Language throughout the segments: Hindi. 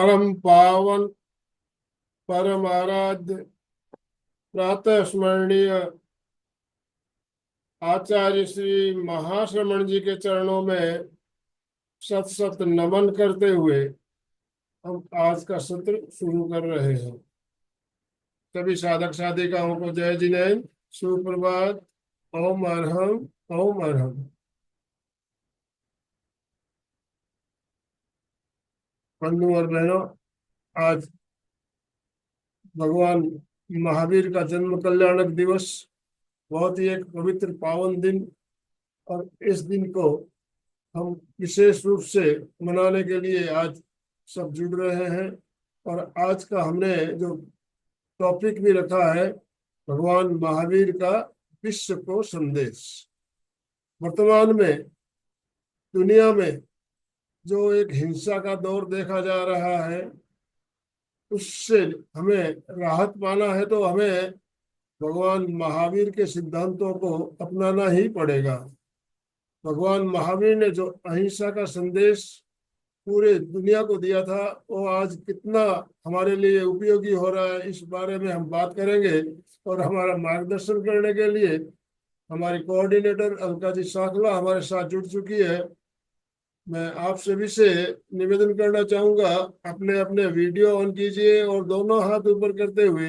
परम पावन परम आराध्य प्रातः स्मरणीय आचार्य श्री महाश्रमण जी के चरणों में शत शत नमन करते हुए हम आज का सत्र शुरू कर रहे हैं। सभी साधक साधिकाओं को जय जिनेन्द्र, सुप्रभात। ओम अरहम, ओम अरहम। बंधु और बहनों, आज भगवान महावीर का जन्म कल्याणक दिवस, बहुत ही एक पवित्र पावन दिन। और इस दिन को हम विशेष रूप से मनाने के लिए आज सब जुड़ रहे हैं। और आज का हमने जो टॉपिक भी रखा है, भगवान महावीर का विश्व को संदेश। वर्तमान में दुनिया में जो एक हिंसा का दौर देखा जा रहा है, उससे हमें राहत पाना है तो हमें भगवान महावीर के सिद्धांतों को अपनाना ही पड़ेगा। भगवान महावीर ने जो अहिंसा का संदेश पूरे दुनिया को दिया था, वो आज कितना हमारे लिए उपयोगी हो रहा है, इस बारे में हम बात करेंगे। और हमारा मार्गदर्शन करने के लिए हमारी कोऑर्डिनेटर अलका जी साखला हमारे साथ जुड़ चुकी है। मैं आप सभी से निवेदन करना चाहूंगा, अपने अपने वीडियो ऑन कीजिए और दोनों हाथ ऊपर करते हुए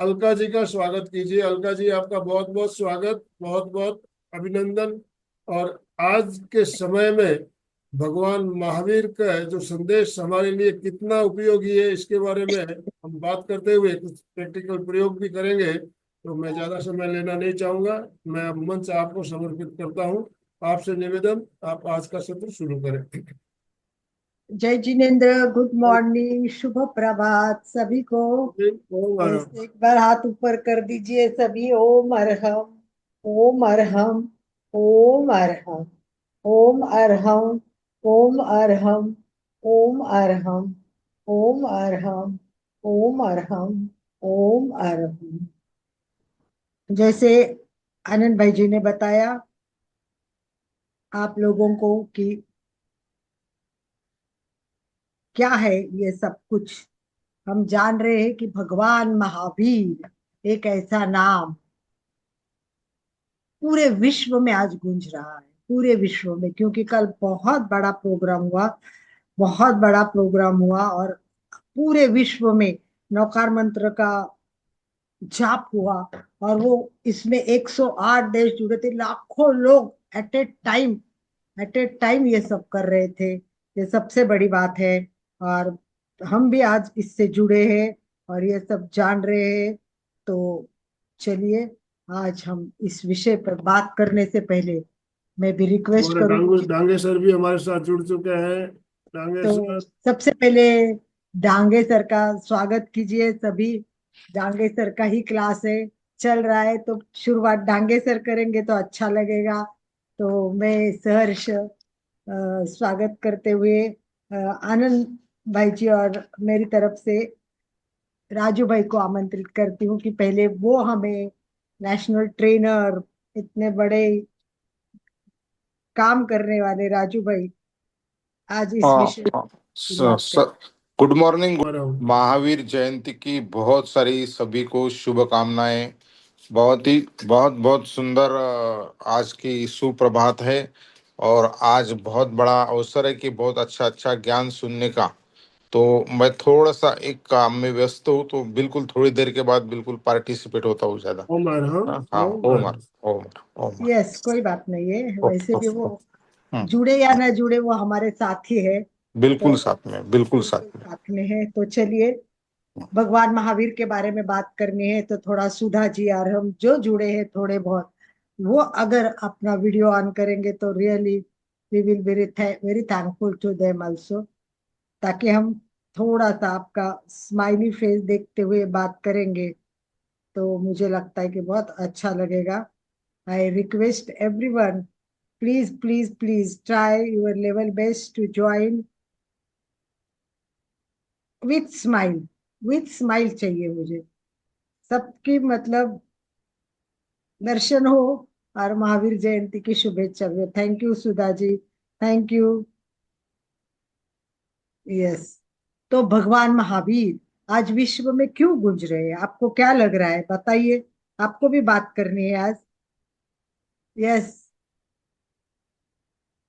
अलका जी का स्वागत कीजिए। अलका जी, आपका बहुत बहुत स्वागत, बहुत बहुत अभिनंदन। और आज के समय में भगवान महावीर का जो संदेश हमारे लिए कितना उपयोगी है, इसके बारे में हम बात करते हुए कुछ प्रैक्टिकल प्रयोग भी करेंगे। तो मैं ज्यादा समय लेना नहीं चाहूंगा, मैं अब मंच आपको समर्पित करता हूँ। आपसे निवेदन, आप आज का सत्र शुरू करें। जय जिनेन्द्र, गुड मॉर्निंग, शुभ प्रभात सभी को। ओम बस अरहम। एक बार हाथ ऊपर कर दीजिए सभी। ओम अरहम, ओम अरहम, ओम अरहम, ओम अरहम, ओम अरहम, ओम अरहम, ओम अरहम, ओम अरहम, ओम अरहम। जैसे आनंद भाई जी ने बताया आप लोगों को कि क्या है ये सब कुछ, हम जान रहे हैं कि भगवान महावीर एक ऐसा नाम पूरे विश्व में आज गूंज रहा है, पूरे विश्व में। क्योंकि कल बहुत बड़ा प्रोग्राम हुआ, बहुत बड़ा प्रोग्राम हुआ और पूरे विश्व में नौकार मंत्र का जाप हुआ। और वो इसमें 108 देश जुड़े थे, लाखों लोग एट ए टाइम ये सब कर रहे थे। ये सबसे बड़ी बात है। और हम भी आज इससे जुड़े हैं और ये सब जान रहे हैं। तो चलिए, आज हम इस विषय पर बात करने से पहले मैं भी रिक्वेस्ट हमारे करूंगी। डांगे सर भी हमारे साथ जुड़ चुके हैं। डांगे तो सर। सबसे पहले डांगे सर का स्वागत कीजिए सभी। डांगे सर का ही क्लास है, चल रहा है, तो शुरुआत डांगे सर करेंगे तो अच्छा लगेगा। तो मैं सहर्ष स्वागत करते हुए आनंद भाई जी और मेरी तरफ से राजू भाई को आमंत्रित करती हूँ कि पहले वो हमें नेशनल ट्रेनर, इतने बड़े काम करने वाले राजू भाई आज इस हाँ विषय हाँ। की बात करें। Good morning. बराबर। महावीर जयंती की बहुत सारी सभी को शुभकामनाएं। बहुत ही बहुत बहुत सुंदर आज की सुप्रभात है। और आज बहुत बड़ा अवसर है कि बहुत अच्छा अच्छा ज्ञान सुनने का। तो मैं थोड़ा सा एक काम में व्यस्त हूँ, तो बिल्कुल थोड़ी देर के बाद बिल्कुल पार्टिसिपेट होता हूँ ज्यादा। ओम अरहम, हाँ हाँ, ओम ओमर अरहम। ओमर ओमर। यस, कोई बात नहीं है, ओके वैसे भी ओके वो ओके। जुड़े या ना जुड़े वो हमारे साथ ही है। बिल्कुल तो साथ में, बिल्कुल बिल्कुल साथ में। साथ में है। तो चलिए, भगवान महावीर के बारे में बात करनी है तो थोड़ा सुधा जी और हम जो जुड़े हैं थोड़े बहुत, वो अगर अपना वीडियो ऑन करेंगे तो really we will very thankful to them also, ताकि हम थोड़ा सा आपका स्माइली फेस देखते हुए बात करेंगे तो मुझे लगता है कि बहुत अच्छा लगेगा। I request everyone, please please please try your level best to join with smile. With smile चाहिए मुझे, सबकी मतलब दर्शन हो और महावीर जयंती की शुभेच्छा हो। Thank you Sudha ji, thank you. Yes, तो भगवान महावीर आज विश्व में क्यों गूंज रहे हैं? आपको क्या लग रहा है, बताइए। आपको भी बात करनी है आज। यस,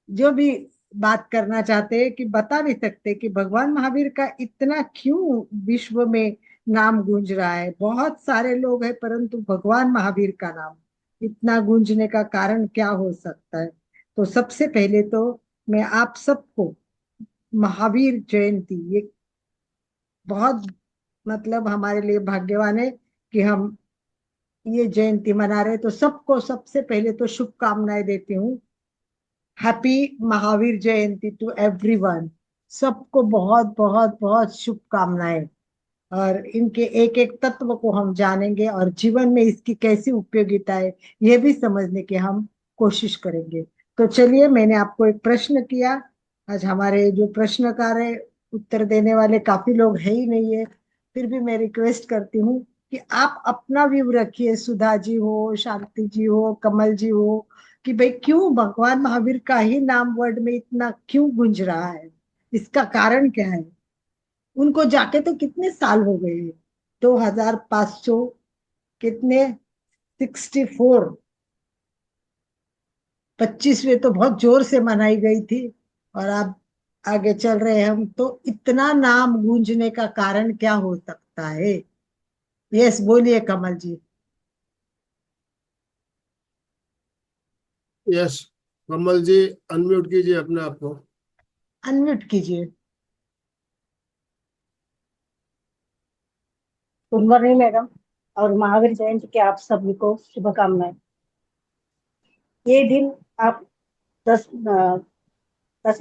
जो भी बात करना चाहते हैं कि बता भी सकते हैं कि भगवान महावीर का इतना क्यों विश्व में नाम गूंज रहा है। बहुत सारे लोग हैं, परंतु भगवान महावीर का नाम इतना गूंजने का कारण क्या हो सकता है? तो सबसे पहले तो मैं आप सबको महावीर जयंती, ये बहुत मतलब हमारे लिए भाग्यवान है कि हम ये जयंती मना रहे हैं। तो सबको सबसे पहले तो शुभकामनाएं देती हूँ। Happy Mahavir Jayanti to everyone. सबको बहुत बहुत बहुत शुभकामनाएं। और इनके एक एक तत्व को हम जानेंगे और जीवन में इसकी कैसी उपयोगिता है ये भी समझने की हम कोशिश करेंगे। तो चलिए, मैंने आपको एक प्रश्न किया। आज हमारे जो प्रश्नकार है, उत्तर देने वाले काफी लोग है ही नहीं है, फिर भी मैं रिक्वेस्ट करती हूँ कि आप अपना व्यू रखिए। सुधा जी हो, शांति जी हो, कमल जी हो, कि भाई क्यों भगवान महावीर का ही नाम वर्ड में इतना क्यों गूंज रहा है, इसका कारण क्या है? उनको जाके तो कितने साल हो गए हैं? 2500 कितने, 64, 25वीं तो बहुत जोर से मनाई गई थी। और अब आगे चल रहे हैं हम, तो इतना नाम गूंजने का कारण क्या हो सकता है? यस, बोलिए कमल जी। यस, कमल जी, अनम्यूट कीजिए अपने आप को। अनम्यूट कीजिए। गुड मॉर्निंग मैडम, और महावीर जयंती की आप सभी को शुभकामनाएं। ये दिन आप 10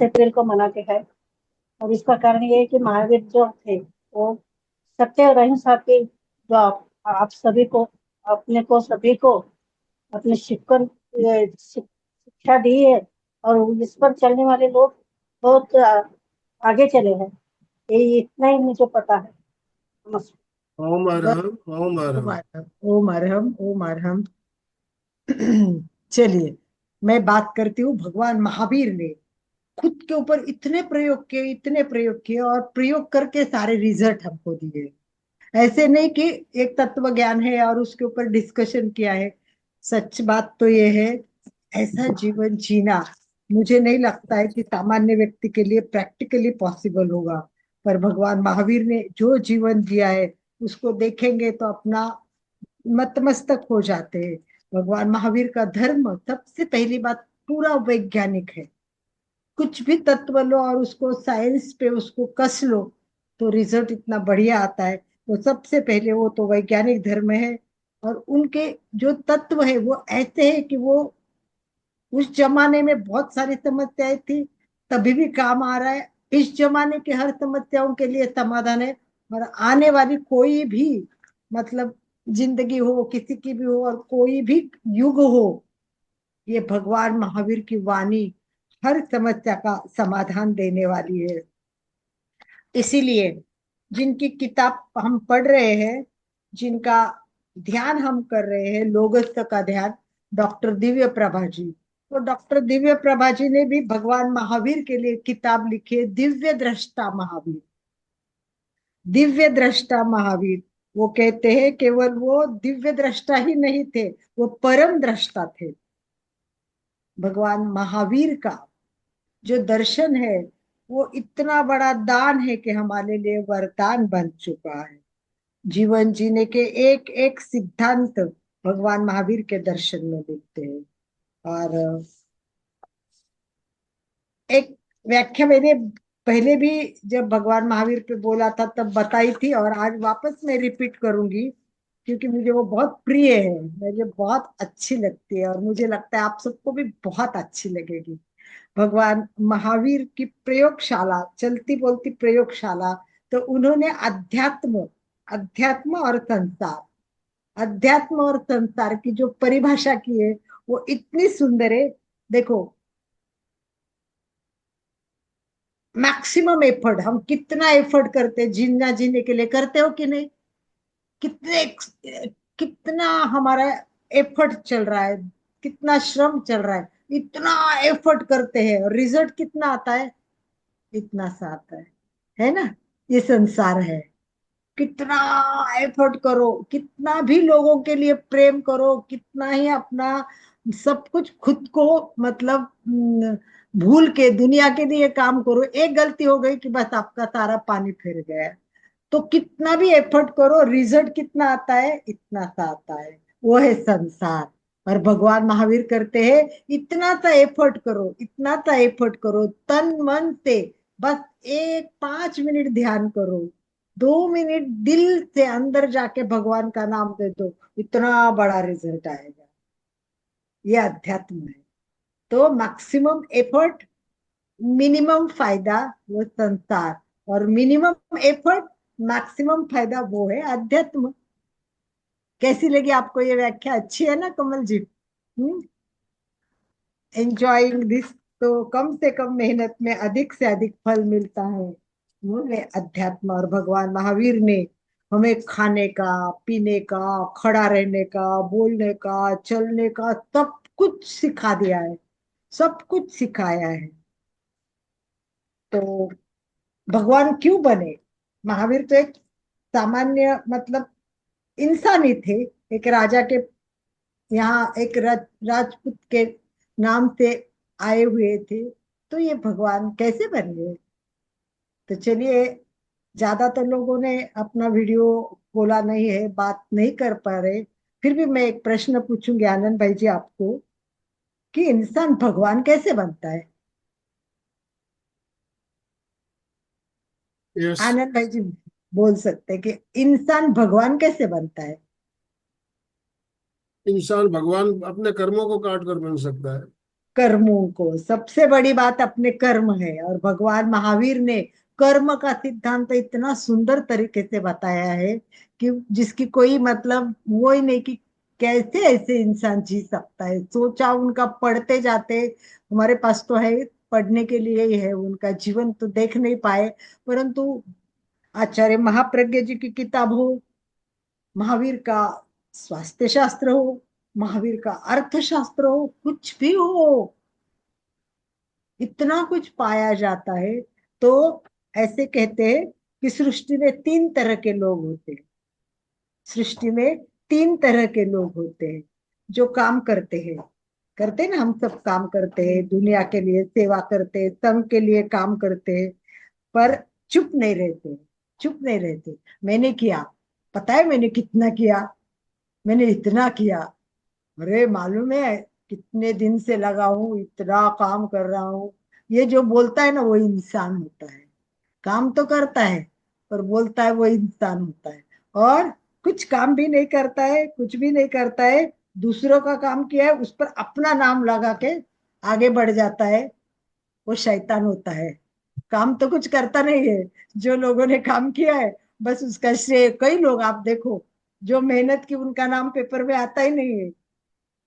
अप्रैल को मनाते हैं, और इसका कारण ये है कि महावीर जो थे वो सत्य और अहिंसा के जो आप सभी को, अपने को सभी को अपने शिक्षा दी है, और इस पर चलने वाले लोग बहुत आगे चले हैं। ये इतना ही मुझे पता है। नमस्कार। ओम अरहम, ओम ओम अरहम। अरहम, ओम अरहम, ओम अरहम। चलिए, मैं बात करती हूँ। भगवान महावीर ने खुद के ऊपर इतने प्रयोग किए, इतने प्रयोग किए, और प्रयोग करके सारे रिजल्ट हमको दिए। ऐसे नहीं कि एक तत्व ज्ञान है और उसके ऊपर डिस्कशन किया है। सच बात तो ये है, ऐसा जीवन जीना मुझे नहीं लगता है कि सामान्य व्यक्ति के लिए प्रैक्टिकली पॉसिबल होगा। पर भगवान महावीर ने जो जीवन जिया है, उसको देखेंगे तो अपना नतमस्तक हो जाते हैं। भगवान महावीर का धर्म सबसे पहली बात पूरा वैज्ञानिक है। कुछ भी तत्व लो और उसको साइंस पे उसको कस लो, तो रिजल्ट इतना बढ़िया आता है। तो सबसे पहले वो तो वैज्ञानिक धर्म है। और उनके जो तत्व है वो ऐसे है कि वो उस जमाने में बहुत सारी समस्याएं थी, तभी भी काम आ रहा है। इस जमाने के हर समस्याओं के लिए समाधान है। और आने वाली कोई भी मतलब जिंदगी हो, किसी की भी हो, और कोई भी युग हो, ये भगवान महावीर की वाणी हर समस्या का समाधान देने वाली है। इसीलिए जिनकी किताब हम पढ़ रहे हैं, जिनका ध्यान हम कर रहे हैं, लोगस्थ का ध्यान, डॉक्टर दिव्य प्रभा जी। तो डॉक्टर दिव्य प्रभा जी ने भी भगवान महावीर के लिए किताब लिखी है, दिव्य दृष्टा महावीर। दिव्य दृष्टा महावीर, वो कहते हैं केवल वो दिव्य दृष्टा ही नहीं थे, वो परम दृष्टा थे। भगवान महावीर का जो दर्शन है वो इतना बड़ा दान है कि हमारे लिए वरदान बन चुका है। जीवन जीने के एक एक सिद्धांत भगवान महावीर के दर्शन में मिलते हैं। और एक व्याख्या मैंने पहले भी जब भगवान महावीर पे बोला था तब बताई थी, और आज वापस मैं रिपीट करूंगी, क्योंकि मुझे वो बहुत प्रिय है, मुझे बहुत अच्छी लगती है, और मुझे लगता है आप सबको भी बहुत अच्छी लगेगी। भगवान महावीर की प्रयोगशाला, चलती बोलती प्रयोगशाला। तो उन्होंने अध्यात्म, अध्यात्म और संसार, अध्यात्म और संसार की जो परिभाषा की है वो इतनी सुंदर है। देखो, मैक्सिमम एफर्ट, हम कितना एफर्ट करते हैं जीना, जीने के लिए, करते हो कि नहीं? कितने कितना हमारा एफर्ट चल रहा है, कितना श्रम चल रहा है, इतना एफर्ट करते हैं, और रिजल्ट कितना आता है? इतना सा आता है ना? ये संसार है। कितना एफर्ट करो, कितना भी लोगों के लिए प्रेम करो, कितना ही अपना सब कुछ खुद को मतलब भूल के दुनिया के लिए काम करो, एक गलती हो गई कि बस आपका सारा पानी फिर गया। तो कितना भी एफर्ट करो, रिजल्ट कितना आता है, इतना सा आता है। वो है संसार। और भगवान महावीर करते हैं, इतना सा एफर्ट करो, इतना सा एफर्ट करो तन मन से, बस एक 5 मिनट ध्यान करो, 2 मिनट दिल से अंदर जाके भगवान का नाम दे दो, इतना बड़ा रिजल्ट आएगा। ये अध्यात्म है। तो मैक्सिमम एफर्ट, मिनिमम फायदा, वो संसार। और मिनिमम एफर्ट, मैक्सिमम फायदा, वो है अध्यात्म। कैसी लगी आपको ये व्याख्या? अच्छी है ना कमल जी? Enjoying this. तो कम से कम मेहनत में अधिक से अधिक फल मिलता है, वो है अध्यात्म। और भगवान महावीर ने हमें खाने का, पीने का, खड़ा रहने का, बोलने का, चलने का सब कुछ सिखा दिया है, सब कुछ सिखाया है। तो भगवान क्यों बने? महावीर तो एक सामान्य मतलब इंसान ही थे। एक राजा के यहाँ एक राजपूत के नाम से आए हुए थे। तो ये भगवान कैसे बन गए? तो चलिए, ज्यादा तो लोगों ने अपना वीडियो खोला नहीं है, बात नहीं कर पा रहे। फिर भी मैं एक प्रश्न पूछूंगी आनंद भाई जी आपको, कि इंसान भगवान कैसे बनता है? यस। आनंद भाई जी बोल सकते हैं कि इंसान भगवान कैसे बनता है? इंसान भगवान अपने कर्मों को काट कर बन सकता है। कर्मों को, सबसे बड़ी बात अपने कर्म है। और भगवान महावीर ने कर्म का सिद्धांत इतना सुंदर तरीके से बताया है कि जिसकी कोई मतलब वो ही नहीं कि कैसे ऐसे इंसान जी सकता है। सोचा उनका, पढ़ते जाते, हमारे पास तो है, पढ़ने के लिए ही है, उनका जीवन तो देख नहीं पाए। परंतु आचार्य महाप्रज्ञ जी की किताब हो, महावीर का स्वास्थ्य शास्त्र हो, महावीर का अर्थशास्त्र हो, कुछ भी हो, इतना कुछ पाया जाता है। तो ऐसे कहते हैं कि सृष्टि में 3 तरह के लोग होते हैं। सृष्टि में 3 तरह के लोग होते हैं जो काम करते हैं। करते हैं ना, हम सब काम करते हैं, दुनिया के लिए सेवा करते हैं, संघ के लिए काम करते हैं, पर चुप नहीं रहते। चुप नहीं रहते। मैंने किया, पता है मैंने कितना किया, मैंने इतना किया, अरे मालूम है कितने दिन से लगा हूं, इतना काम कर रहा हूं। ये जो बोलता है ना, वो इंसान होता है। काम तो करता है पर बोलता है, वो इंसान होता है। और कुछ काम भी नहीं करता है, कुछ भी नहीं करता है, दूसरों का काम किया है उस पर अपना नाम लगा के आगे बढ़ जाता है, वो शैतान होता है। काम तो कुछ करता नहीं है। जो लोगों ने काम किया है बस उसका श्रेय, कई लोग आप देखो जो मेहनत की, उनका नाम पेपर में आता ही नहीं है।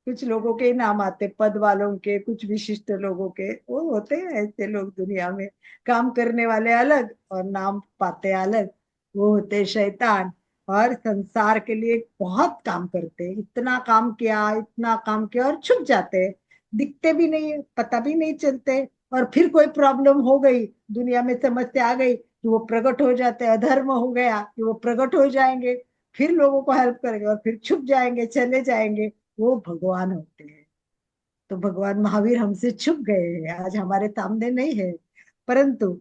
कुछ लोगों के ही नाम आते, पद वालों के, कुछ विशिष्ट लोगों के। वो होते हैं ऐसे लोग दुनिया में, काम करने वाले अलग और नाम पाते अलग, वो होते शैतान। और संसार के लिए बहुत काम करते हैं, इतना काम किया, इतना काम किया, और छुप जाते हैं, दिखते भी नहीं है, पता भी नहीं चलते। और फिर कोई प्रॉब्लम हो गई, दुनिया में समस्या आ गई, कि वो प्रकट हो जाते हैं। अधर्म हो गया कि वो प्रकट हो जाएंगे, फिर लोगों को हेल्प करेंगे, और फिर छुप जाएंगे, चले जाएंगे। वो भगवान होते हैं। तो भगवान महावीर हमसे छुप गए हैं, आज हमारे सामने नहीं है, परंतु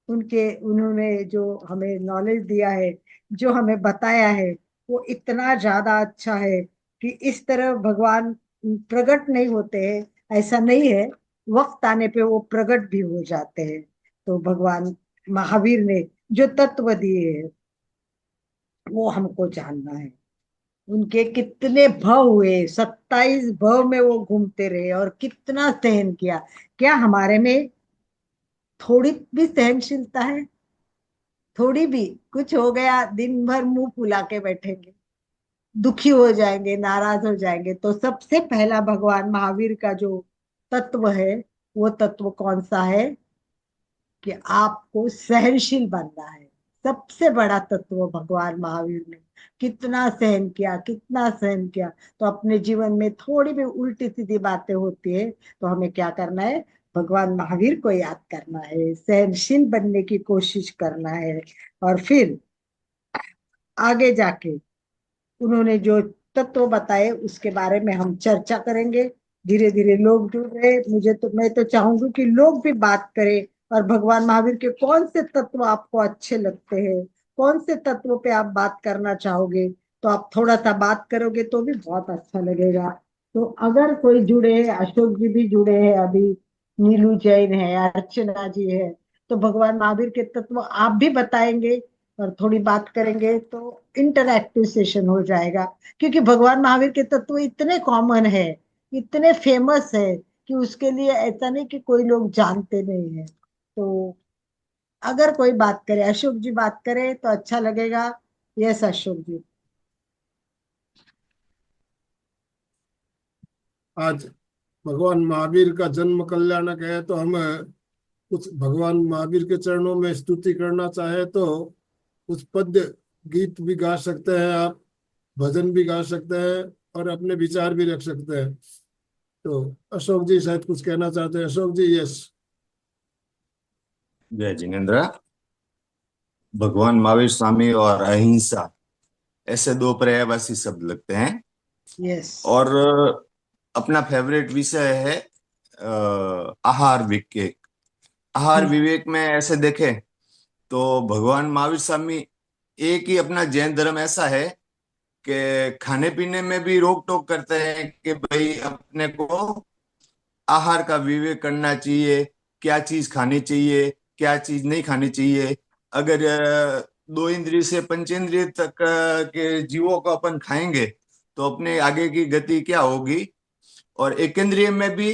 उनके उन्होंने जो हमें नॉलेज दिया है, जो हमें बताया है, वो इतना ज्यादा अच्छा है कि इस तरह भगवान प्रकट नहीं होते हैं ऐसा नहीं है, वक्त आने पे वो प्रकट भी हो जाते हैं। तो भगवान महावीर ने जो तत्व दिए हैं, वो हमको जानना है। उनके कितने भव हुए, 27 भव में वो घूमते रहे और कितना सहन किया। क्या हमारे में थोड़ी भी सहनशीलता है? थोड़ी भी कुछ हो गया, दिन भर मुंह फुला के बैठेंगे, दुखी हो जाएंगे, नाराज हो जाएंगे। तो सबसे पहला भगवान महावीर का जो तत्व है, वो तत्व कौन सा है? कि आपको सहनशील बनना है। सबसे बड़ा तत्व भगवान महावीर ने कितना सहन किया, कितना सहन किया। तो अपने जीवन में थोड़ी भी उल्टी सीधी बातें होती है तो हमें क्या करना है? भगवान महावीर को याद करना है, सहनशील बनने की कोशिश करना है, और फिर आगे जाके उन्होंने जो तत्व बताए उसके बारे में हम चर्चा करेंगे। धीरे धीरे लोग जुड़ रहे, मैं तो चाहूंगी कि लोग भी बात करें, और भगवान महावीर के कौन से तत्व आपको अच्छे लगते हैं, कौन से तत्व पे आप बात करना चाहोगे, तो आप थोड़ा सा बात करोगे तो भी बहुत अच्छा लगेगा। तो अगर कोई जुड़े, अशोक जी भी जुड़े हैं अभी, नीलू जैन है, अर्चना जी है, तो भगवान महावीर के तत्व आप भी बताएंगे और थोड़ी बात करेंगे तो इंटरैक्टिव सेशन हो जाएगा। क्योंकि भगवान महावीर के तत्व इतने कॉमन है, इतने फेमस है, कि उसके लिए ऐसा नहीं कि कोई लोग जानते नहीं है। तो अगर कोई बात करे, अशोक जी बात करे तो अच्छा लगेगा। यस अशोक जी। आज भगवान महावीर का जन्म कल्याणक है, तो हम कुछ भगवान महावीर के चरणों में स्तुति करना चाहे तो कुछ पद्य गीत भी गा सकते हैं आप, भजन भी गा सकते हैं, और अपने विचार भी रख सकते हैं। तो अशोक जी शायद कुछ कहना चाहते हैं। अशोक जी, यस। जय जिनेन्द्र। भगवान महावीर स्वामी और अहिंसा ऐसे दो पर्यायवाची शब्द लगते हैं। यस। और अपना फेवरेट विषय है आहार विवेक। आहार विवेक में ऐसे देखें तो भगवान महावीर स्वामी, एक ही अपना जैन धर्म ऐसा है कि खाने पीने में भी रोक टोक करते हैं कि भाई अपने को आहार का विवेक करना चाहिए, क्या चीज खानी चाहिए, क्या चीज नहीं खानी चाहिए। अगर दो इंद्रिय से पंचेंद्रिय तक के जीवों को अपन खाएंगे तो अपने आगे की गति क्या होगी। और एकेंद्रिय में भी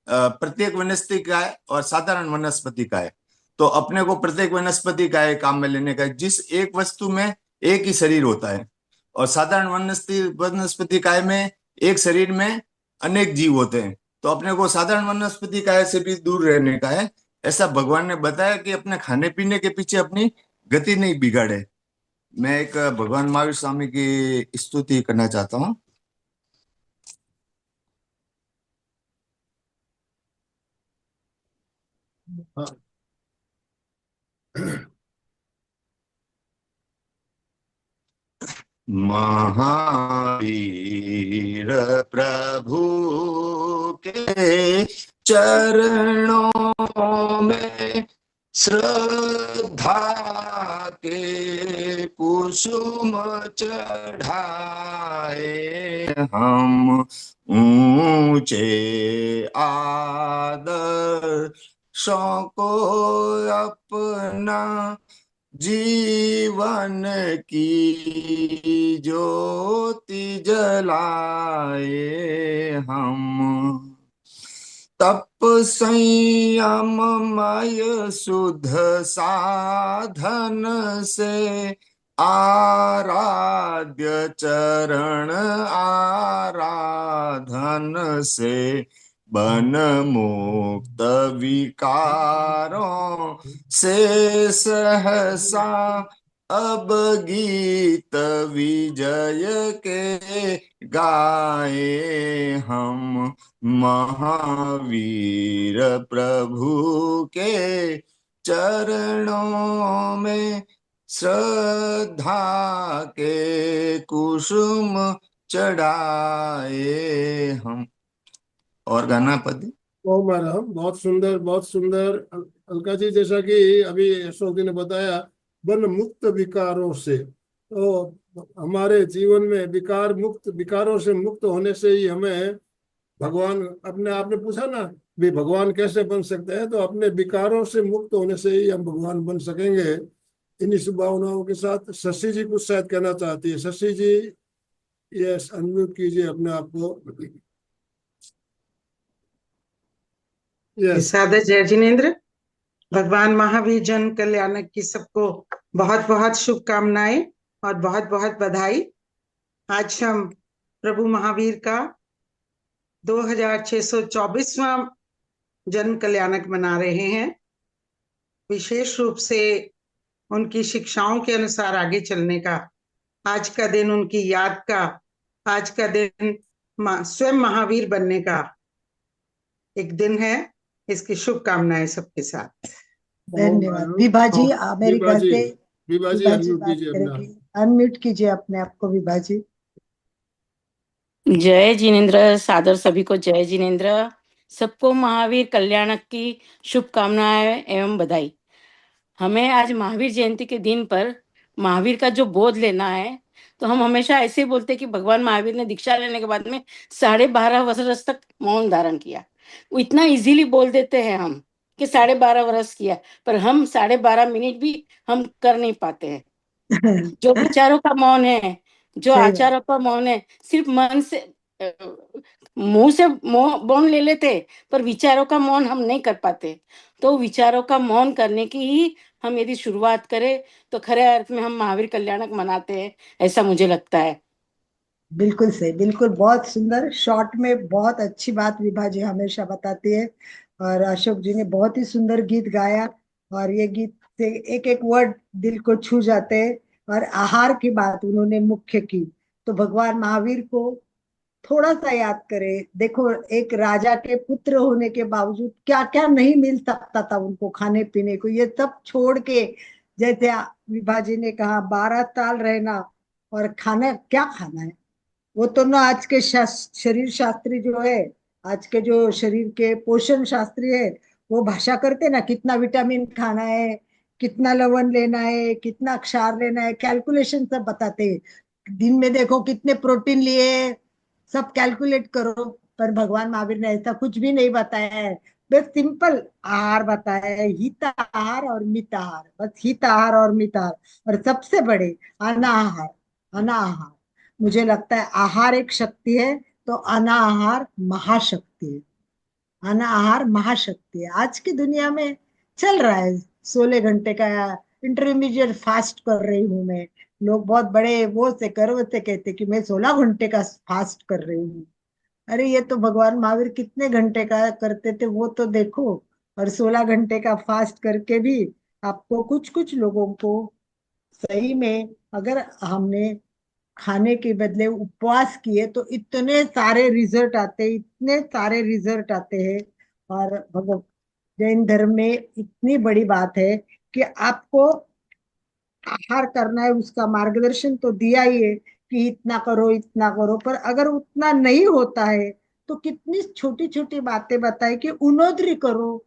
प्रत्येक वनस्पति का है और साधारण वनस्पति का है। तो अपने को प्रत्येक वनस्पति का है काम में लेने का, जिस एक वस्तु में एक ही शरीर होता है। और साधारण वनस्पति काय में एक शरीर में अनेक जीव होते हैं। तो अपने को साधारण वनस्पति काय से भी दूर रहने का है। ऐसा भगवान ने बताया कि अपने खाने पीने के पीछे अपनी गति नहीं बिगाड़े। मैं एक भगवान महावीर स्वामी की स्तुति करना चाहता हूँ। हाँ। महावीर प्रभु के चरणों में श्रद्धा के कुसुम चढ़ाए हम, ऊंचे आदर्शों को अपना जीवन की ज्योति जलाए हम। तप संयममय शुद्ध साधन से आराध्य चरण आराधन से बन मुक्त विकारों से सहसा अब गीत विजय के गाए हम। महावीर प्रभु के चरणों में श्रद्धा के कुसुम चढ़ाए हम। और गाना पद ओ मैडम, बहुत सुंदर, बहुत सुंदर। अलका जी, जैसा कि अभी अशोक जी ने बताया, वन मुक्त विकारों से, तो हमारे जीवन में विकारों से मुक्त होने से ही हमें भगवान, अपने आपने पूछा ना भी भगवान कैसे बन सकते हैं, तो अपने विकारों से मुक्त होने से ही हम भगवान बन सकेंगे। इन्हीं शुभकामनाओं के साथ शशि जी कुछ शायद कहना चाहती है। शशि जी, यस, अनम्यूट कीजिए अपने आप को। यस। सादर जय जिनेन्द्र। भगवान महावीर जन कल्याणक की सबको बहुत बहुत शुभकामनाएं और बहुत बहुत बधाई। आज हम प्रभु महावीर का 2624वां जन्म कल्याणक मना रहे हैं। विशेष रूप से उनकी शिक्षाओं के अनुसार आगे चलने का आज का दिन, उनकी याद का आज का दिन, स्वयं महावीर बनने का एक दिन है। इसकी शुभकामनाएं सबके साथ। धन्यवाद विभा जी, अमेरिका से। विभा जी विभा जी अनम्यूट बात कीजिए अपना। करेंगे, अनम्यूट कीजिए अपने आप को विभा जी। जय जिनेन्द्र, सादर सभी को जय जिनेन्द्र। सबको महावीर कल्याणक की शुभकामनाएं एवं बधाई। हमें आज महावीर जयंती के दिन पर महावीर का जो बोध लेना है, तो हम हमेशा ऐसे ही बोलते कि भगवान महावीर ने दीक्षा लेने के बाद में 12.5 वर्ष तक मौन धारण किया। वो इतना इजीली बोल देते हैं हम कि 12.5 वर्ष किया, पर हम 12.5 मिनट भी हम कर नहीं पाते हैं। जो विचारों का मौन है, जो सही बात। आचारों का मौन है, सिर्फ मन से मुंह से मौन ले लेते, पर विचारों का मौन हम नहीं कर पाते। तो विचारों का मौन करने की ही हम यदि शुरुआत करें तो खरे अर्थ में हम महावीर कल्याणक मनाते हैं, ऐसा मुझे लगता है। बिल्कुल सही, बिल्कुल, बहुत सुंदर, शॉर्ट में बहुत अच्छी बात विभा जी हमेशा बताती है। और अशोक जी ने बहुत ही सुंदर गीत गाया, और ये गीत से एक एक वर्ड दिल को छू जाते हैं। और आहार की बात उन्होंने मुख्य की, तो भगवान महावीर को थोड़ा सा याद करें। देखो, एक राजा के पुत्र होने के बावजूद क्या क्या नहीं मिल सकता था उनको खाने पीने को, ये सब छोड़ के, जैसे विभा जी ने कहा 12 साल रहना, और खाना क्या खाना है, वो तो ना आज के शरीर शास्त्री जो है, आज के जो शरीर के पोषण शास्त्री है, वो भाषा करते ना कितना विटामिन खाना है, कितना लवण लेना है, कितना क्षार लेना है, कैलकुलेशन सब बताते हैं। दिन में देखो कितने प्रोटीन लिए, सब कैलकुलेट करो। पर भगवान महावीर ने ऐसा कुछ भी नहीं बताया है, बस सिंपल आहार बताया है, हित आहार और मित आहार, बस हित आहार और मित आहार। और सबसे बड़े अनाहार, अनाहार। मुझे लगता है आहार एक शक्ति है, तो अनाहार महाशक्ति है। अनाहार महाशक्ति है। आज की दुनिया में चल रहा है 16 घंटे का इंटरमीडिएट फास्ट कर रही हूँ मैं। लोग बहुत बड़े वो से गर्व से कहते कि मैं 16 घंटे का फास्ट कर रही हूँ। अरे ये तो भगवान महावीर कितने घंटे का करते थे वो तो देखो। और 16 घंटे का फास्ट करके भी आपको, कुछ कुछ लोगों को सही में, अगर हमने खाने के बदले उपवास किए तो इतने सारे रिजल्ट आते, इतने सारे रिजल्ट आते हैं। और भगव जैन धर्म में इतनी बड़ी बात है कि आपको आहार करना है, उसका मार्गदर्शन तो दिया ही है कि इतना करो इतना करो, पर अगर उतना नहीं होता है तो कितनी छोटी छोटी बातें बताए कि उनोद्री करो।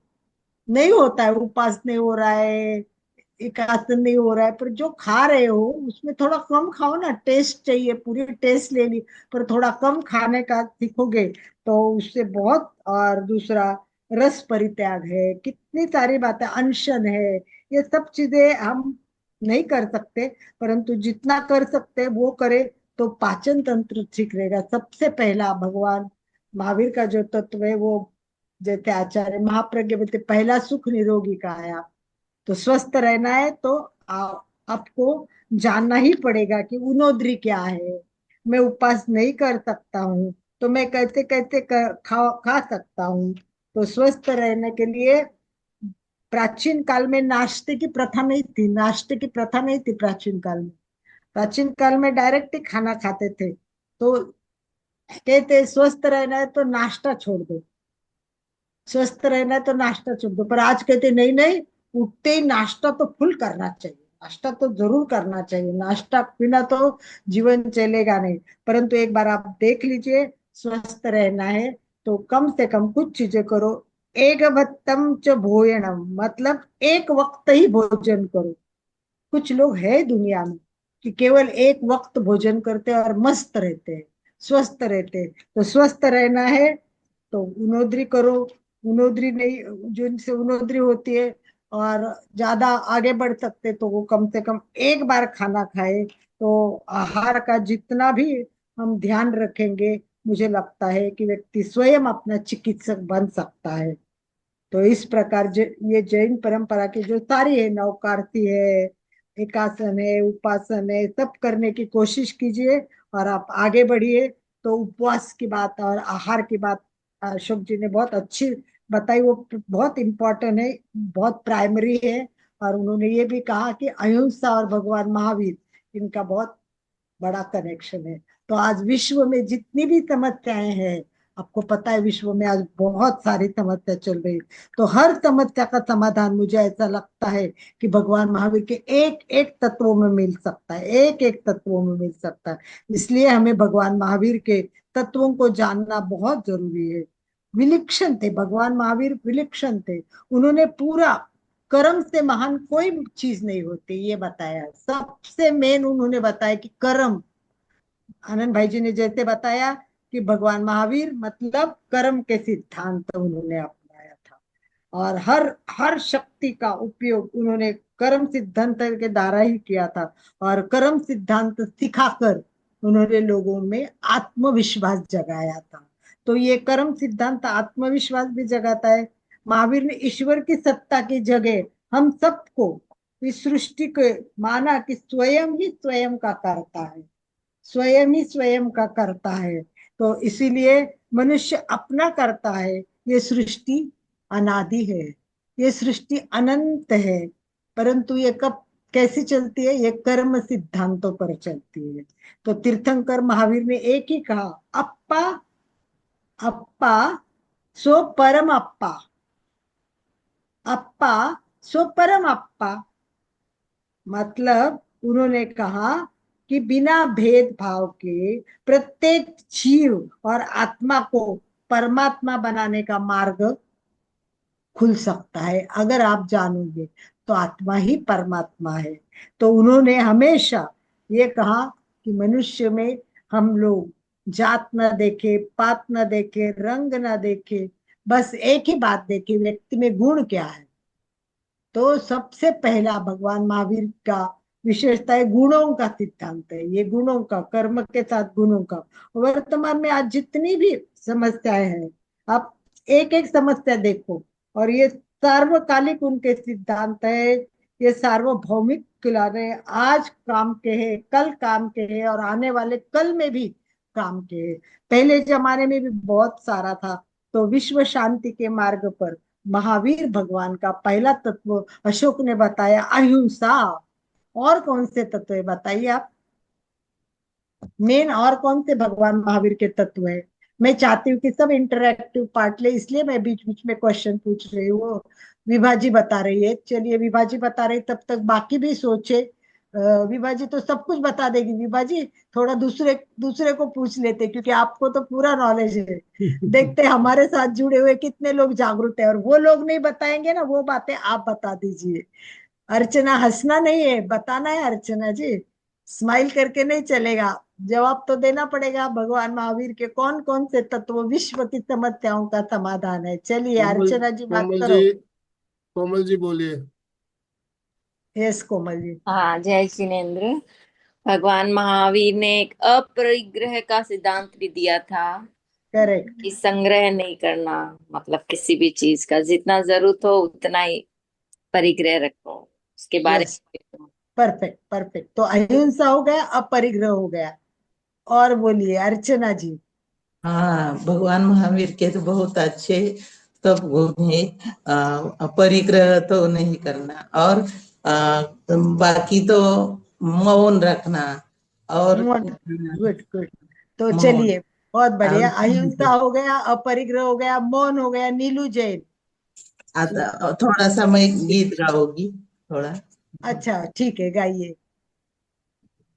नहीं होता है, उपवास नहीं हो रहा है, एक आसन नहीं हो रहा है, पर जो खा रहे हो उसमें थोड़ा कम खाओ ना। टेस्ट चाहिए, पूरी टेस्ट ले ली, पर थोड़ा कम खाने का सीखोगे तो उससे बहुत। और दूसरा, रस परित्याग है, कितनी सारी बातें, अनशन है, ये सब चीजें हम नहीं कर सकते, परंतु जितना कर सकते वो करे तो पाचन तंत्र ठीक रहेगा। सबसे पहला भगवान महावीर का जो तत्व है वो, जैसे आचार्य महाप्रज्ञ बोलते, पहला सुख निरोगी का आया। तो स्वस्थ रहना है तो आपको जानना ही पड़ेगा कि उनोद्री क्या है। मैं उपवास नहीं कर सकता हूँ तो मैं कैसे कैसे खा सकता हूँ। तो स्वस्थ रहने के लिए, प्राचीन काल में नाश्ते की प्रथा नहीं थी, नाश्ते की प्रथा नहीं थी प्राचीन काल में। प्राचीन काल में डायरेक्ट ही खाना खाते थे। तो कहते स्वस्थ रहना है तो नाश्ता छोड़ दो, स्वस्थ रहना है तो नाश्ता छोड़ दो। पर आज कहते नहीं नहीं, उठते ही नाश्ता तो फुल करना चाहिए, नाश्ता तो जरूर करना चाहिए, नाश्ता बिना तो जीवन चलेगा नहीं। परंतु एक बार आप देख लीजिए, स्वस्थ रहना है तो कम से कम कुछ चीजें करो। एक भत्तम च भोजनम, मतलब एक वक्त ही भोजन करो। कुछ लोग है दुनिया में कि केवल एक वक्त भोजन करते हैं और मस्त रहते हैं, स्वस्थ रहते हैं। तो स्वस्थ रहना है तो उनोद्री करो। उनोद्री नहीं, जिनसे उनोद्री होती है और ज्यादा आगे बढ़ सकते तो वो कम से कम एक बार खाना खाए। तो आहार का जितना भी हम ध्यान रखेंगे, मुझे लगता है कि व्यक्ति स्वयं अपना चिकित्सक बन सकता है। तो इस प्रकार ये जैन परंपरा की जो सारी है, नवकारती है, एकासन है, उपासन है, सब करने की कोशिश कीजिए और आप आगे बढ़िए। तो उपवास की बात और आहार की बात अशोक जी ने बहुत अच्छी बताई, वो बहुत इम्पोर्टेंट है, बहुत प्राइमरी है। और उन्होंने ये भी कहा कि अहिंसा और भगवान महावीर, इनका बहुत बड़ा कनेक्शन है। तो आज विश्व में जितनी भी समस्याएं हैं, आपको पता है विश्व में आज बहुत सारी समस्या चल रही है, तो हर समस्या का समाधान मुझे ऐसा लगता है कि भगवान महावीर के एक एक तत्वों में मिल सकता है, एक एक तत्वों में मिल सकता है। इसलिए हमें भगवान महावीर के तत्वों को जानना बहुत जरूरी है। विलक्षण थे भगवान महावीर, विलक्षण थे। उन्होंने पूरा कर्म से महान कोई चीज नहीं होती ये बताया। सबसे मेन उन्होंने बताया कि कर्म, आनंद भाई जी ने जैसे बताया कि भगवान महावीर मतलब कर्म के सिद्धांत उन्होंने अपनाया था, और हर हर शक्ति का उपयोग उन्होंने कर्म सिद्धांत के द्वारा ही किया था। और कर्म सिद्धांत सिखाकर उन्होंने लोगों में आत्मविश्वास जगाया था। तो ये कर्म सिद्धांत आत्मविश्वास भी जगाता है। महावीर ने ईश्वर की सत्ता की जगह हम सबको इस सृष्टि को माना कि स्वयं ही स्वयं का करता है, स्वयं ही स्वयं का करता है। तो इसीलिए मनुष्य अपना करता है। ये सृष्टि अनादि है, ये सृष्टि अनंत है, परंतु ये कब कैसी चलती है? ये कर्म सिद्धांतों पर चलती है। तो तीर्थंकर महावीर ने एक ही कहा, अप्पा अप्पा सो परम अप्पा, अप्पा सो परम अप्पा। मतलब उन्होंने कहा कि बिना भेदभाव के प्रत्येक जीव और आत्मा को परमात्मा बनाने का मार्ग खुल सकता है। अगर आप जानोगे तो आत्मा ही परमात्मा है। तो उन्होंने हमेशा ये कहा कि मनुष्य में हम लोग जात न देखे, पात न देखे, रंग न देखे, बस एक ही बात देखे, व्यक्ति में गुण क्या है। तो सबसे पहला भगवान महावीर का विशेषता है गुणों का सिद्धांत है। ये गुणों का, कर्म के साथ गुणों का। वर्तमान में आज जितनी भी समस्याएं हैं, आप एक एक समस्या देखो, और ये सार्वकालिक उनके सिद्धांत है। ये सार्वभौमिक खिलाने आज काम के हैं, कल काम के हैं, और आने वाले कल में भी काम के हैं। पहले जमाने में भी बहुत सारा था। तो विश्व शांति के मार्ग पर महावीर भगवान का पहला तत्व अशोक ने बताया अहिंसा। और कौन से तत्व है बताइए आप? मेन और कौन से भगवान महावीर के तत्व है? मैं चाहती हूँ कि सब इंटरैक्टिव पार्ट ले, इसलिए मैं बीच बीच में क्वेश्चन पूछ रही हूँ। विभाजी बता रही है, चलिए विभाजी बता रही, तब तक बाकी भी सोचे। विभाजी तो सब कुछ बता देगी। विभाजी थोड़ा दूसरे दूसरे को पूछ लेते, क्योंकि आपको तो पूरा नॉलेज है। देखते हमारे साथ जुड़े हुए कितने लोग जागरूक है, और वो लोग नहीं बताएंगे ना, वो बातें आप बता दीजिए। अर्चना, हंसना नहीं है, बताना है अर्चना जी, स्माइल करके नहीं चलेगा, जवाब तो देना पड़ेगा। भगवान महावीर के कौन कौन से तत्व विश्व की समस्याओं का समाधान है? चलिए अर्चना जी बात कोमल करो। जी, कोमल जी बोलिए। यस कोमल जी। हाँ, जय जिनेन्द्र। भगवान महावीर ने एक अपरिग्रह का सिद्धांत भी दिया था करेक्ट। कि संग्रह नहीं करना, मतलब किसी भी चीज का जितना जरूरत हो उतना ही परिग्रह रखो, उसके बारे यस, में। Perfect perfect. तो अहिंसा हो गया, अपरिग्रह हो गया। और बोलिए अर्चना जी। हाँ, भगवान महावीर के तो बहुत अच्छे सब गुण है। परिग्रह तो नहीं करना, और बाकी तो मौन रखना, और गुड गुड। तो मौन। चलिए बहुत बढ़िया। अहिंसा अब हो गया, अपरिग्रह हो गया, मौन हो गया। नीलू जैन। थोड़ा सा मैं गीत गाऊंगी थोड़ा। अच्छा ठीक है, गाइए।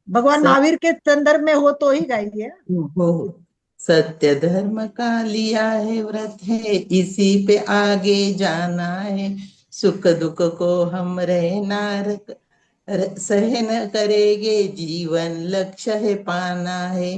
भगवान महावीर के संदर्भ में हो तो ही गाइए। हो। सत्य धर्म का लिया है व्रत है, इसी पे आगे जाना है। सुख दुख को हम रहना सहन करेंगे, जीवन लक्ष्य है पाना है।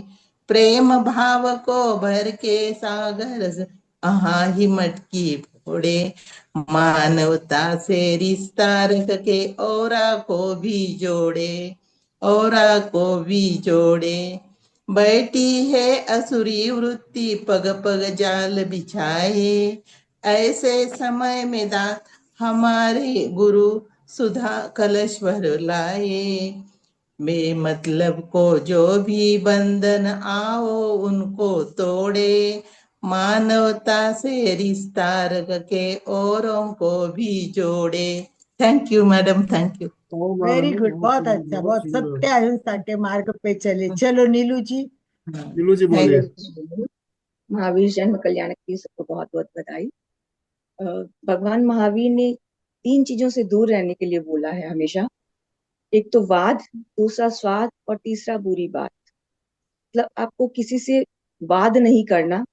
प्रेम भाव को भर के सागर अहा ही मटकी फोड़े। मानवता से रिश्ता रख के औरा को भी जोड़े, औरा को भी जोड़े। बैठी है असुरी वृत्ति पग पग जाल बिछाए। ऐसे समय में दात हमारे गुरु सुधा कलश भर लाए। बेमतलब को जो भी बंधन आओ उनको तोड़े। मानवता से रिश्ता रख के औरों को भी जोड़े। Thank you madam, thank you. Very good, बहुत अच्छा, बहुत सुंदर। सत्य अहिंसा के मार्ग पे चले। चलो नीलू जी। नीलू जी बोलिए। महावीर जन्म कल्याणक की सबको बहुत बहुत बधाई। भगवान महावीर ने 3 चीजों से दूर रहने के लिए बोला है हमेशा। एक तो वाद, दूसरा स्वाद और तीसरा बुरी बात। मतलब आपको किसी से वाद नहीं करना।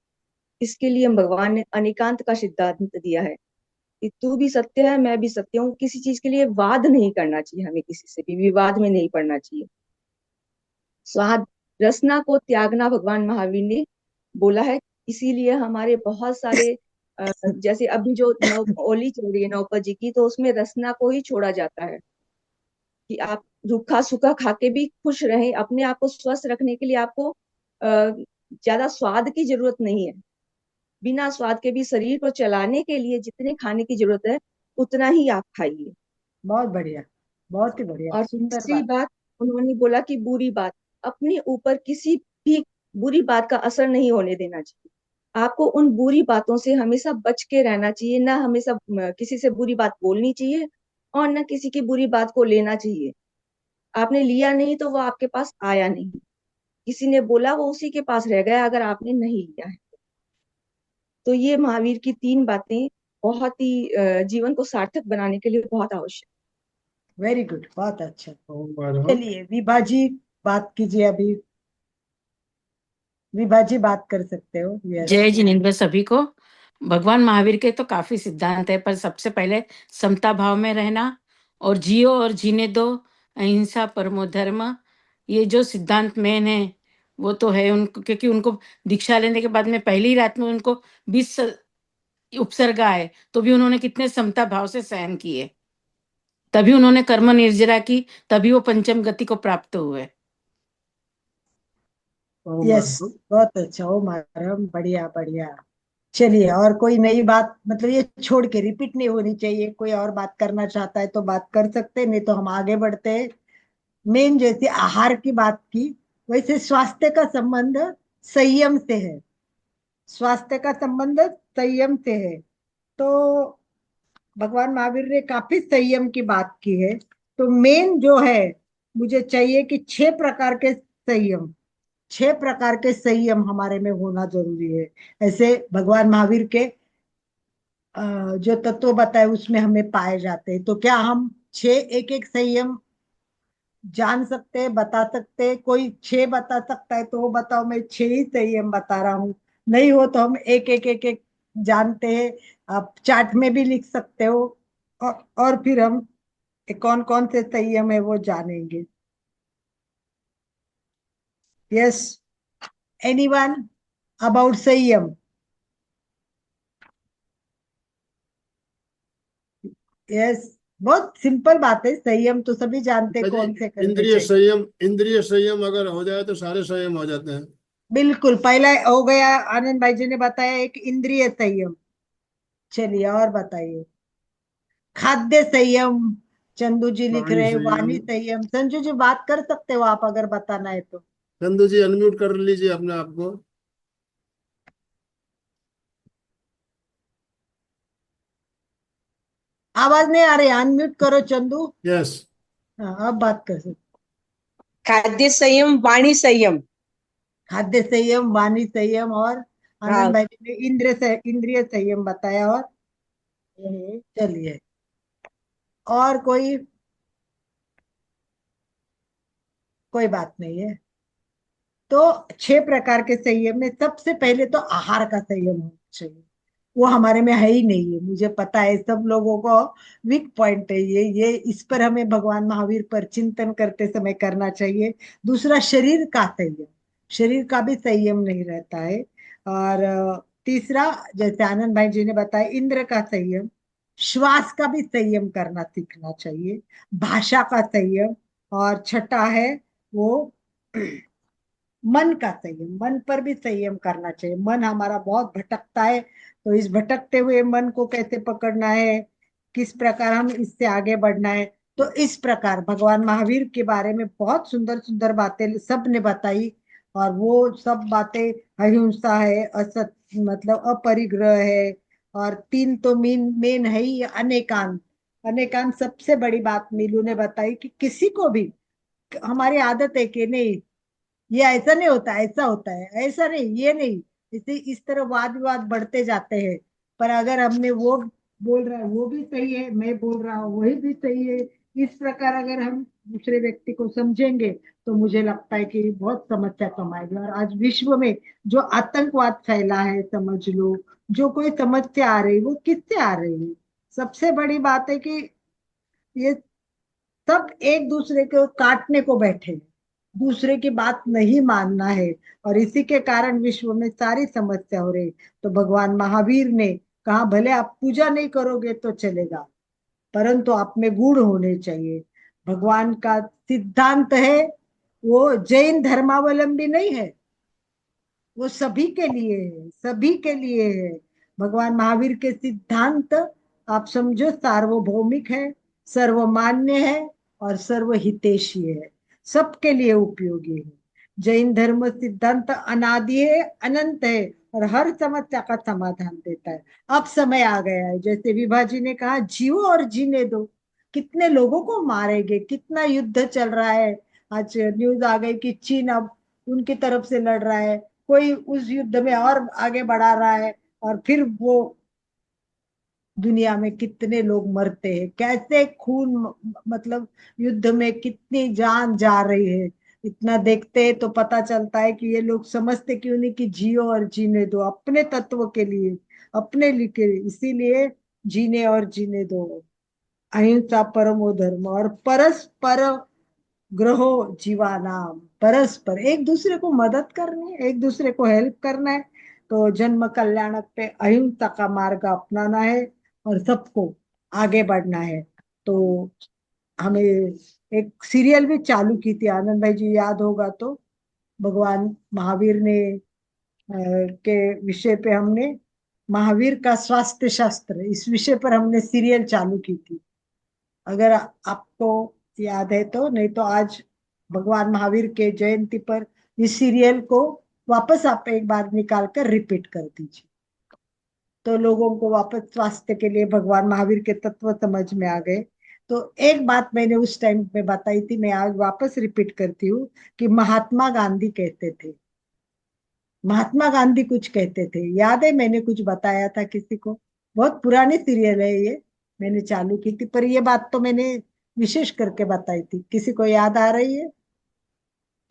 इसके लिए भगवान ने अनेकांत का सिद्धांत दिया है कि तू भी सत्य है, मैं भी सत्य हूँ। किसी चीज के लिए वाद नहीं करना चाहिए, हमें किसी से भी विवाद में नहीं पड़ना चाहिए। स्वाद, रसना को त्यागना भगवान महावीर ने बोला है। इसीलिए हमारे बहुत सारे जैसे अभी जो होली चल रही है नौपत जी की, तो उसमें रसना को ही छोड़ा जाता है कि आप रूखा सूखा खा के भी खुश रहें। अपने आप को स्वस्थ रखने के लिए आपको ज्यादा स्वाद की जरूरत नहीं है। बिना स्वाद के भी शरीर को चलाने के लिए जितने खाने की जरूरत है उतना ही आप खाइए। बहुत बढ़िया, बहुत ही बढ़िया, और सुंदर तीसरी बात। बात उन्होंने बोला कि बुरी बात, अपने ऊपर किसी भी बुरी बात का असर नहीं होने देना चाहिए। आपको उन बुरी बातों से हमेशा बच के रहना चाहिए। ना हमेशा किसी से बुरी बात बोलनी चाहिए और ना किसी की बुरी बात को लेना चाहिए। आपने लिया नहीं तो वो आपके पास आया नहीं। किसी ने बोला वो उसी के पास रह गया अगर आपने नहीं लिया है। तो ये महावीर की 3 बातें बहुत ही जीवन को सार्थक बनाने के लिए बहुत आवश्यक। वेरी गुड, बहुत अच्छा। ओम माधव। चलिए विभा जी बात कीजिए अभी। विभा जी बात कर सकते हो। यस। जय जिनेंद्र सभी को। भगवान महावीर के तो काफी सिद्धांत है, पर सबसे पहले समता भाव में रहना और जियो और जीने दो, अहिंसा परमो धर्म, ये जो सिद्धांत मेन है वो तो है उनको, क्योंकि उनको दीक्षा लेने के बाद में पहली रात में उनको 20 उपसर्ग आए तो भी उन्होंने कितने समता भाव से सहन किए, तभी उन्होंने कर्म निर्जरा की, तभी वो पंचम गति को प्राप्त हुए। ओम यस, माधव। बहुत अच्छा। ओ मारम, बढ़िया बढ़िया। चलिए, और कोई नई बात, मतलब ये छोड़ के रिपीट नहीं होनी चाहिए। कोई और बात करना चाहता है तो बात कर सकते हैं, नहीं तो हम आगे बढ़ते हैं। मेन जैसे आहार की बात की, वैसे स्वास्थ्य का संबंध संयम से है। स्वास्थ्य का संबंध संयम से है। तो भगवान महावीर ने काफी संयम की बात की है। तो मेन जो है, मुझे चाहिए कि 6 प्रकार के संयम, 6 प्रकार के संयम हमारे में होना जरूरी है। ऐसे भगवान महावीर के जो तत्व बताए उसमें हमें पाए जाते हैं। तो क्या हम 6 एक एक संयम जान सकते हैं, बता सकते हैं? कोई 6 बता सकता है तो वो बताओ। मैं 6 ही संयम बता रहा हूँ। नहीं हो तो हम एक एक एक एक जानते हैं। आप चार्ट में भी लिख सकते हो। और फिर हम कौन कौन से संयम है वो जानेंगे। यस, एनीवन अबाउट संयम? यस, बहुत सिंपल बात है। संयम तो सभी जानते हैं कौन से करने इंद्रिय चाहिए। संयम, इंद्रिय संयम अगर हो जाए तो सारे संयम हो जाते हैं। बिल्कुल, पहला हो गया, आनंद भाई जी ने बताया, एक इंद्रिय संयम। चलिए और बताइए। खाद्य संयम, चंदू जी लिख वाणी रहे हैं। संयम। वाणी संयम, संजू जी बात कर सकते हो आप अगर बताना है तो। चंदू जी अनम्यूट कर लीजिए अपने आप को। आवाज नहीं आ रही, अनम्यूट करो चंदू। यस। हाँ, अब बात कर सकते। खाद्य संयम, वाणी संयम। खाद्य संयम, वाणी संयम, और हाँ। आनंद भाई जी ने इंद्रिय संयम बताया। और चलिए, और कोई बात नहीं है। तो 6 प्रकार के संयम में सबसे पहले तो आहार का संयम होना चाहिए। वो हमारे में है ही नहीं है, मुझे पता है। सब लोगों को वीक पॉइंट है ये इस पर हमें भगवान महावीर पर चिंतन करते समय करना चाहिए। दूसरा, शरीर का संयम, शरीर का भी संयम नहीं रहता है। और तीसरा, जैसे आनंद भाई जी ने बताया, इंद्र का संयम। श्वास का भी संयम करना सीखना चाहिए। भाषा का संयम। और छठा है वो मन का संयम। मन पर भी संयम करना चाहिए। मन हमारा बहुत भटकता है, तो इस भटकते हुए मन को कैसे पकड़ना है, किस प्रकार हम इससे आगे बढ़ना है। तो इस प्रकार भगवान महावीर के बारे में बहुत सुंदर सुंदर बातें सब ने बताई। और वो सब बातें, अहिंसा है, असत मतलब अपरिग्रह है, और 3 तो मेन मेन है ही, अनेकांत। अनेकांत सबसे बड़ी बात नीलू ने बताई कि किसी को भी, हमारी आदत है कि नहीं ये ऐसा नहीं होता, ऐसा होता है, ऐसा नहीं, ये नहीं, इसे इस तरह वाद विवाद बढ़ते जाते हैं। पर अगर हमने वो बोल रहा है वो भी सही है, मैं बोल रहा हूँ वही भी सही है, इस प्रकार अगर हम दूसरे व्यक्ति को समझेंगे तो मुझे लगता है कि बहुत समस्या कम आएगी। और आज विश्व में जो आतंकवाद फैला है, समझ लो, जो कोई समस्या आ रही वो किससे आ रही है? सबसे बड़ी बात है कि ये सब एक दूसरे को काटने को बैठे हैं, दूसरे की बात नहीं मानना है, और इसी के कारण विश्व में सारी समस्या हो रही। तो भगवान महावीर ने कहा भले आप पूजा नहीं करोगे तो चलेगा, परंतु आप में गुण होने चाहिए। भगवान का सिद्धांत है, वो जैन धर्मावलंबी नहीं है, वो सभी के लिए है, सभी के लिए है। भगवान महावीर के सिद्धांत आप समझो सार्वभौमिक है, सर्वमान्य है और सर्वहितैषी है, सबके लिए उपयोगी है। जैन धर्म सिद्धांत अनादि है, अनंत है और हर समस्या का समाधान देता है। अब समय आ गया है, जैसे विभा जी ने कहा, जियो और जीने दो। कितने लोगों को मारेंगे, कितना युद्ध चल रहा है। आज न्यूज आ गई कि चीन अब उनकी तरफ से लड़ रहा है, कोई उस युद्ध में और आगे बढ़ा रहा है, और फिर वो दुनिया में कितने लोग मरते हैं, कैसे खून मतलब युद्ध में कितनी जान जा रही है। इतना देखते हैं तो पता चलता है कि ये लोग समझते क्यों नहीं कि जियो और जीने दो अपने तत्व के लिए, अपने लिए, इसीलिए जीने और जीने दो। अहिंसा परमो धर्म और परस्पर ग्रहो जीवानाम, परस्पर एक दूसरे को मदद करनी है, एक दूसरे को हेल्प करना है। तो जन्म कल्याणक पे अहिंसा का मार्ग अपनाना है और सबको आगे बढ़ना है। तो हमें एक सीरियल भी चालू की थी, आनंद भाई जी याद होगा तो, भगवान महावीर ने के विषय पे हमने, महावीर का स्वास्थ्य शास्त्र, इस विषय पर हमने सीरियल चालू की थी। अगर आपको याद है तो, नहीं तो आज भगवान महावीर के जयंती पर इस सीरियल को वापस आप एक बार निकाल कर रिपीट कर दीजिए, तो लोगों को वापस स्वास्थ्य के लिए भगवान महावीर के तत्व समझ में आ गए। तो एक बात मैंने उस टाइम पे बताई थी, मैं आज वापस रिपीट करती हूँ कि महात्मा गांधी कहते थे, महात्मा गांधी कुछ कहते थे, याद है मैंने कुछ बताया था किसी को? बहुत पुरानी सीरियल है ये, मैंने चालू की थी, पर ये बात तो मैंने विशेष करके बताई थी। किसी को याद आ रही है?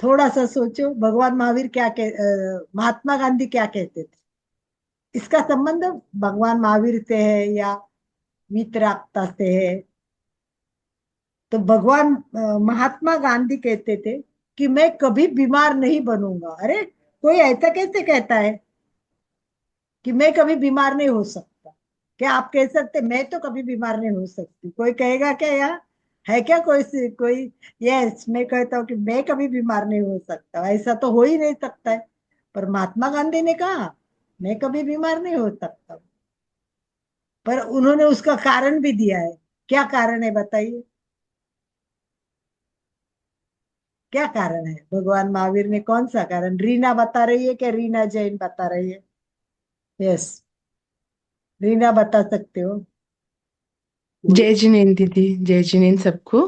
थोड़ा सा सोचो, भगवान महावीर महात्मा गांधी क्या कहते थे? इसका संबंध भगवान महावीर से है या वीतरागता से है? तो भगवान महात्मा गांधी कहते थे कि मैं कभी बीमार नहीं बनूंगा। अरे कोई ऐसा कैसे कहता है कि मैं कभी बीमार नहीं हो सकता? क्या आप कह सकते मैं तो कभी बीमार नहीं हो सकती? कोई कहेगा क्या यार? है क्या कोई? यस, मैं कहता हूँ कि मैं कभी बीमार नहीं हो सकता, ऐसा तो हो ही नहीं सकता है। पर महात्मा गांधी ने कहा मैं कभी बीमार नहीं हो सकता, पर उन्होंने उसका कारण भी दिया है। क्या कारण है बताइए? क्या कारण है भगवान महावीर ने? कौन सा कारण? रीना बता रही है क्या? रीना जैन बता रही है? यस, रीना बता सकते हो। जय जिनेन्द्र दीदी, जय जिनेन्द्र सबको।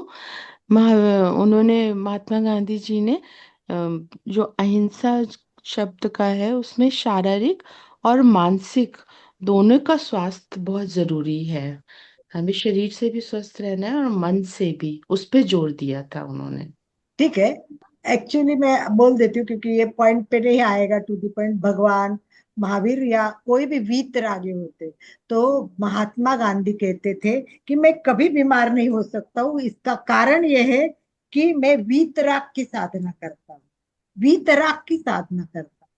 उन्होंने महात्मा गांधी जी ने जो अहिंसा शब्द का है उसमें शारीरिक और मानसिक दोनों का स्वास्थ्य बहुत जरूरी है। हमें शरीर से भी स्वस्थ रहना है और मन से भी, उस पे जोर दिया था उन्होंने। ठीक है, एक्चुअली मैं बोल देती हूँ क्योंकि ये पॉइंट पे नहीं आएगा टू द पॉइंट। भगवान महावीर या कोई भी वीतरागी होते तो महात्मा गांधी कहते थे कि मैं कभी बीमार नहीं हो सकता हूँ, इसका कारण यह है कि मैं वीतराग की साधना करता हूँ, वीतराग की साधना करता हूँ।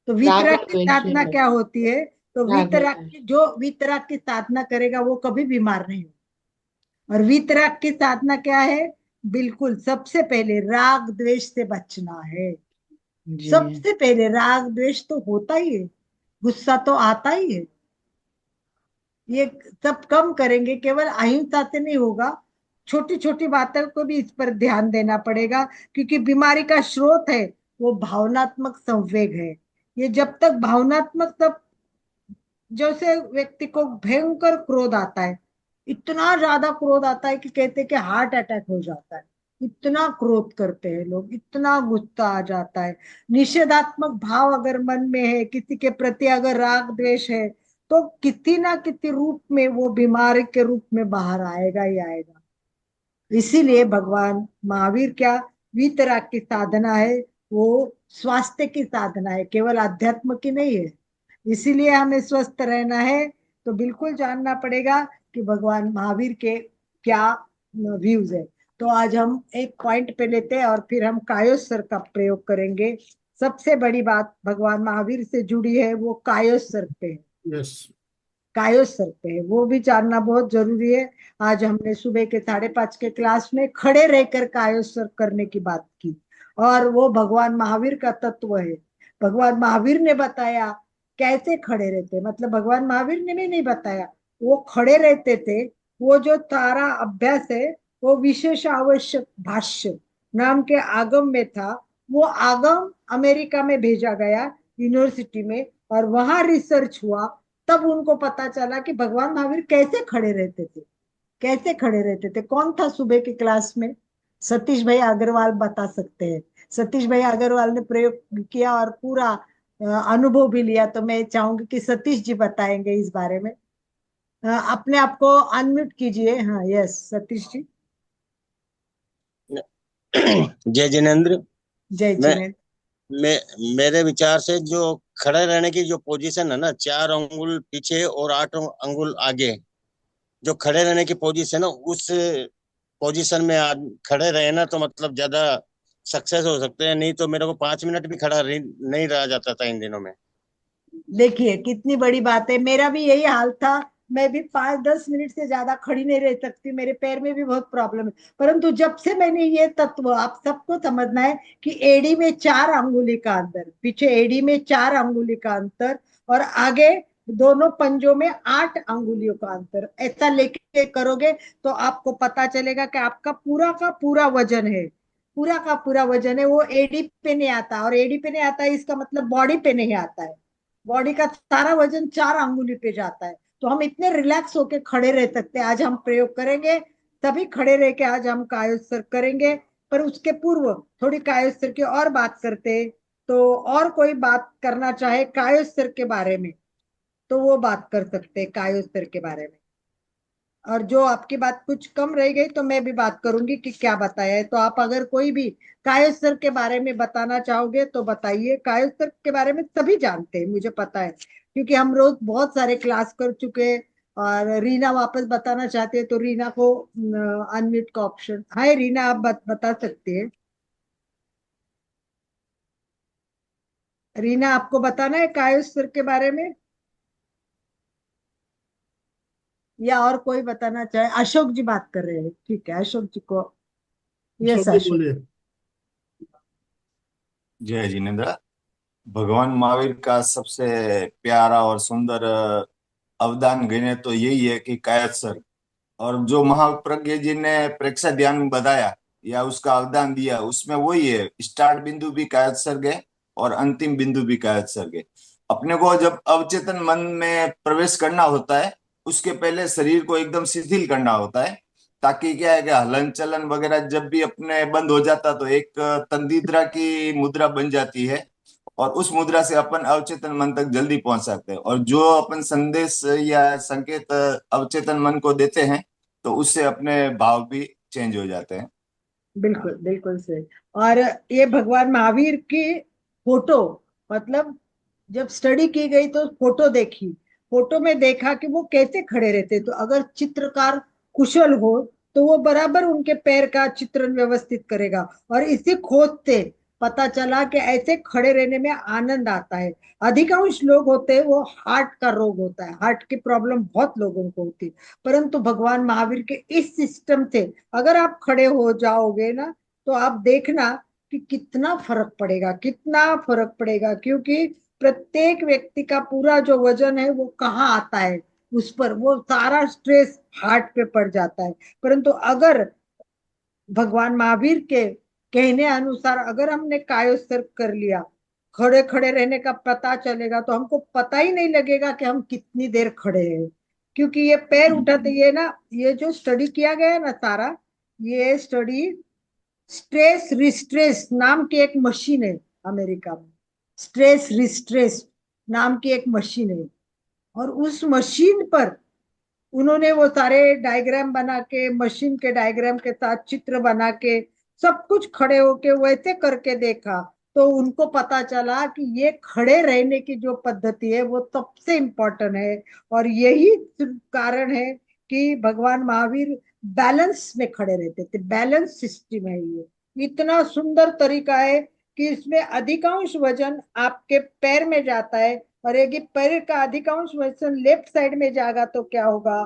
तो राग वीतराग और की द्वेष साधना है। क्या होती है? तो राग और वीतराग द्वेष। की, जो वीतराग की साधना करेगा वो कभी बीमार नहीं होगा। और वीतराग की साधना क्या है? बिल्कुल सबसे पहले राग द्वेष से बचना है। जी। सबसे पहले राग द्वेष तो होता ही है, गुस्सा तो आता ही है, ये सब कम करेंगे। केवल अहिंसा से नहीं होगा, छोटी छोटी बातों को भी इस पर ध्यान देना पड़ेगा, क्योंकि बीमारी का स्रोत है वो भावनात्मक संवेग है। ये जब तक भावनात्मक, तब जैसे व्यक्ति को भयंकर क्रोध आता है, इतना ज्यादा क्रोध आता है कि कहते हैं कि हार्ट अटैक हो जाता है, इतना क्रोध करते हैं लोग, इतना गुस्सा आ जाता है। निषेधात्मक भाव अगर मन में है, किसी के प्रति अगर राग द्वेष है, तो किसी ना किसी रूप में वो बीमारी के रूप में बाहर आएगा ही आएगा। इसीलिए भगवान महावीर क्या वीतराग की साधना है, वो स्वास्थ्य की साधना है, केवल अध्यात्म की नहीं है। इसीलिए हमें स्वस्थ रहना है तो बिल्कुल जानना पड़ेगा कि भगवान महावीर के क्या व्यूज है। तो आज हम एक पॉइंट पे लेते हैं और फिर हम कायोस्वर का प्रयोग करेंगे। सबसे बड़ी बात भगवान महावीर से जुड़ी है, वो कायोस्वर पे है। यस। कायोस्वर पे है, वो भी जानना बहुत जरूरी है। आज हमने सुबह के 5:30 के क्लास में खड़े रहकर कायोस्वर करने की बात की, और वो भगवान महावीर का तत्व है। भगवान महावीर ने बताया कैसे खड़े रहते, मतलब भगवान महावीर ने भी नहीं बताया, वो खड़े रहते थे। वो जो तारा अभ्यास है, वो विशेष आवश्यक भाष्य नाम के आगम में था। वो आगम अमेरिका में भेजा गया यूनिवर्सिटी में, और वहां रिसर्च हुआ। तब उनको पता चला कि भगवान महावीर कैसे खड़े रहते थे, कैसे खड़े रहते थे। कौन था सुबह की क्लास में? सतीश भाई अग्रवाल बता सकते हैं। सतीश भाई अग्रवाल ने प्रयोग किया और पूरा अनुभव भी लिया, तो मैं चाहूंगी कि सतीश जी बताएंगे इस बारे में। अपने आप को अनम्यूट कीजिए। हाँ, यस सतीश जी। जय जिनेन्द्र। जय मैं जिनेन्द्र। मेरे विचार से जो खड़े रहने की जो पोजीशन है ना, 4 अंगुल पीछे और 8 अंगुल आगे, जो खड़े रहने की पोजीशन है, उस पोजीशन में खड़े रहे ना तो मतलब ज्यादा सक्सेस हो सकते हैं। नहीं तो मेरे को 5 मिनट भी नहीं रहा जाता था इन दिनों में। देखिए कितनी बड़ी बात है, मेरा भी यही हाल था। मैं भी 5-10 मिनट से ज्यादा खड़ी नहीं रह सकती, मेरे पैर में भी बहुत प्रॉब्लम है। परंतु जब से मैंने ये तत्व, आप सबको समझना है कि एडी में 4 अंगुली का अंतर, पीछे एडी में 4 अंगुली का अंतर, और आगे दोनों पंजों में 8 अंगुलियों का अंतर, ऐसा लेके करोगे तो आपको पता चलेगा कि आपका पूरा का पूरा वजन है, पूरा का पूरा वजन है, वो एडी पे नहीं आता। और एडी पे नहीं आता है, इसका मतलब बॉडी पे नहीं आता है। बॉडी का सारा वजन 4 अंगुली पे जाता है। तो हम इतने रिलैक्स होके खड़े रह सकते हैं। आज हम प्रयोग करेंगे, तभी खड़े रह के आज हम कायोत्सर्ग करेंगे। पर उसके पूर्व थोड़ी कायोत्सर्ग की और बात करते हैं। तो और कोई बात करना चाहे कायोत्सर्ग के बारे में तो वो बात कर सकते हैं कायोत्सर्ग के बारे में। और जो आपकी बात कुछ कम रह गई तो मैं भी बात करूंगी कि क्या बताया है। तो आप अगर कोई भी कायोस्तर के बारे में बताना चाहोगे तो बताइए। कायोस्तर के बारे में सभी जानते हैं, मुझे पता है, क्योंकि हम रोज बहुत सारे क्लास कर चुके हैं। और रीना वापस बताना चाहते हैं तो रीना को अनम्यूट का ऑप्शन। हाय रीना, आप बता सकते हैं। रीना, आपको बताना है कायोस्तर के बारे में, या और कोई बताना चाहे? अशोक जी बात कर रहे हैं, ठीक है, अशोक जी को। यस अशोक जी अशोक। बोलिए। जय जिनेन्द्र। भगवान महावीर का सबसे प्यारा और सुंदर अवदान गिने तो यही है कि कायत्सर्ग। और जो महाप्रज्ञ जी ने प्रेक्षा ध्यान बताया या उसका अवदान दिया, उसमें वही है, स्टार्ट बिंदु भी कायत्सर्ग है और अंतिम बिंदु भी कायत्सर्ग है। अपने को जब अवचेतन मन में प्रवेश करना होता है, उसके पहले शरीर को एकदम शिथिल करना होता है, ताकि क्या है कि हलन चलन वगैरह जब भी अपने बंद हो जाता तो एक तंदीद्रा की मुद्रा बन जाती है, और उस मुद्रा से अपन अवचेतन मन तक जल्दी पहुंच सकते हैं। और जो अपन संदेश या संकेत अवचेतन मन को देते हैं, तो उससे अपने भाव भी चेंज हो जाते हैं। बिल्कुल बिल्कुल सही। और ये भगवान महावीर की फोटो, मतलब जब स्टडी की गई तो फोटो देखी, फोटो में देखा कि वो कैसे खड़े रहते। तो अगर चित्रकार कुशल हो तो वो बराबर उनके पैर का चित्रण व्यवस्थित करेगा। और इसी खोज से पता चला कि ऐसे खड़े रहने में आनंद आता है। अधिकांश लोग होते हैं वो हार्ट का रोग होता है, हार्ट की प्रॉब्लम बहुत लोगों को होती है। परंतु भगवान महावीर के इस सिस्टम से अगर आप खड़े हो जाओगे ना, तो आप देखना कि कितना फर्क पड़ेगा, कितना फर्क पड़ेगा। क्योंकि प्रत्येक व्यक्ति का पूरा जो वजन है वो कहाँ आता है, उस पर वो सारा स्ट्रेस हार्ट पे पड़ जाता है। परंतु अगर भगवान महावीर के कहने अनुसार अगर हमने कायोत्सर्ग कर लिया, खड़े खड़े रहने का पता चलेगा, तो हमको पता ही नहीं लगेगा कि हम कितनी देर खड़े हैं। क्योंकि ये पैर उठाते, ये ना, ये जो स्टडी किया गया है ना सारा, ये स्टडी स्ट्रेस रिस्ट्रेस नाम की एक मशीन है अमेरिका में। स्ट्रेस रिस्ट्रेस नाम की एक मशीन है, और उस मशीन पर उन्होंने वो सारे डायग्राम बना के, मशीन के डायग्राम के साथ चित्र बना के, सब कुछ खड़े होके वैसे करके देखा, तो उनको पता चला कि ये खड़े रहने की जो पद्धति है वो सबसे इम्पोर्टेंट है। और यही कारण है कि भगवान महावीर बैलेंस में खड़े रहते थे। बैलेंस सिस्टम है ये, इतना सुंदर तरीका है कि इसमें अधिकांश वजन आपके पैर में जाता है, और यदि पैर का अधिकांश वजन लेफ्ट साइड में जाएगा तो क्या होगा,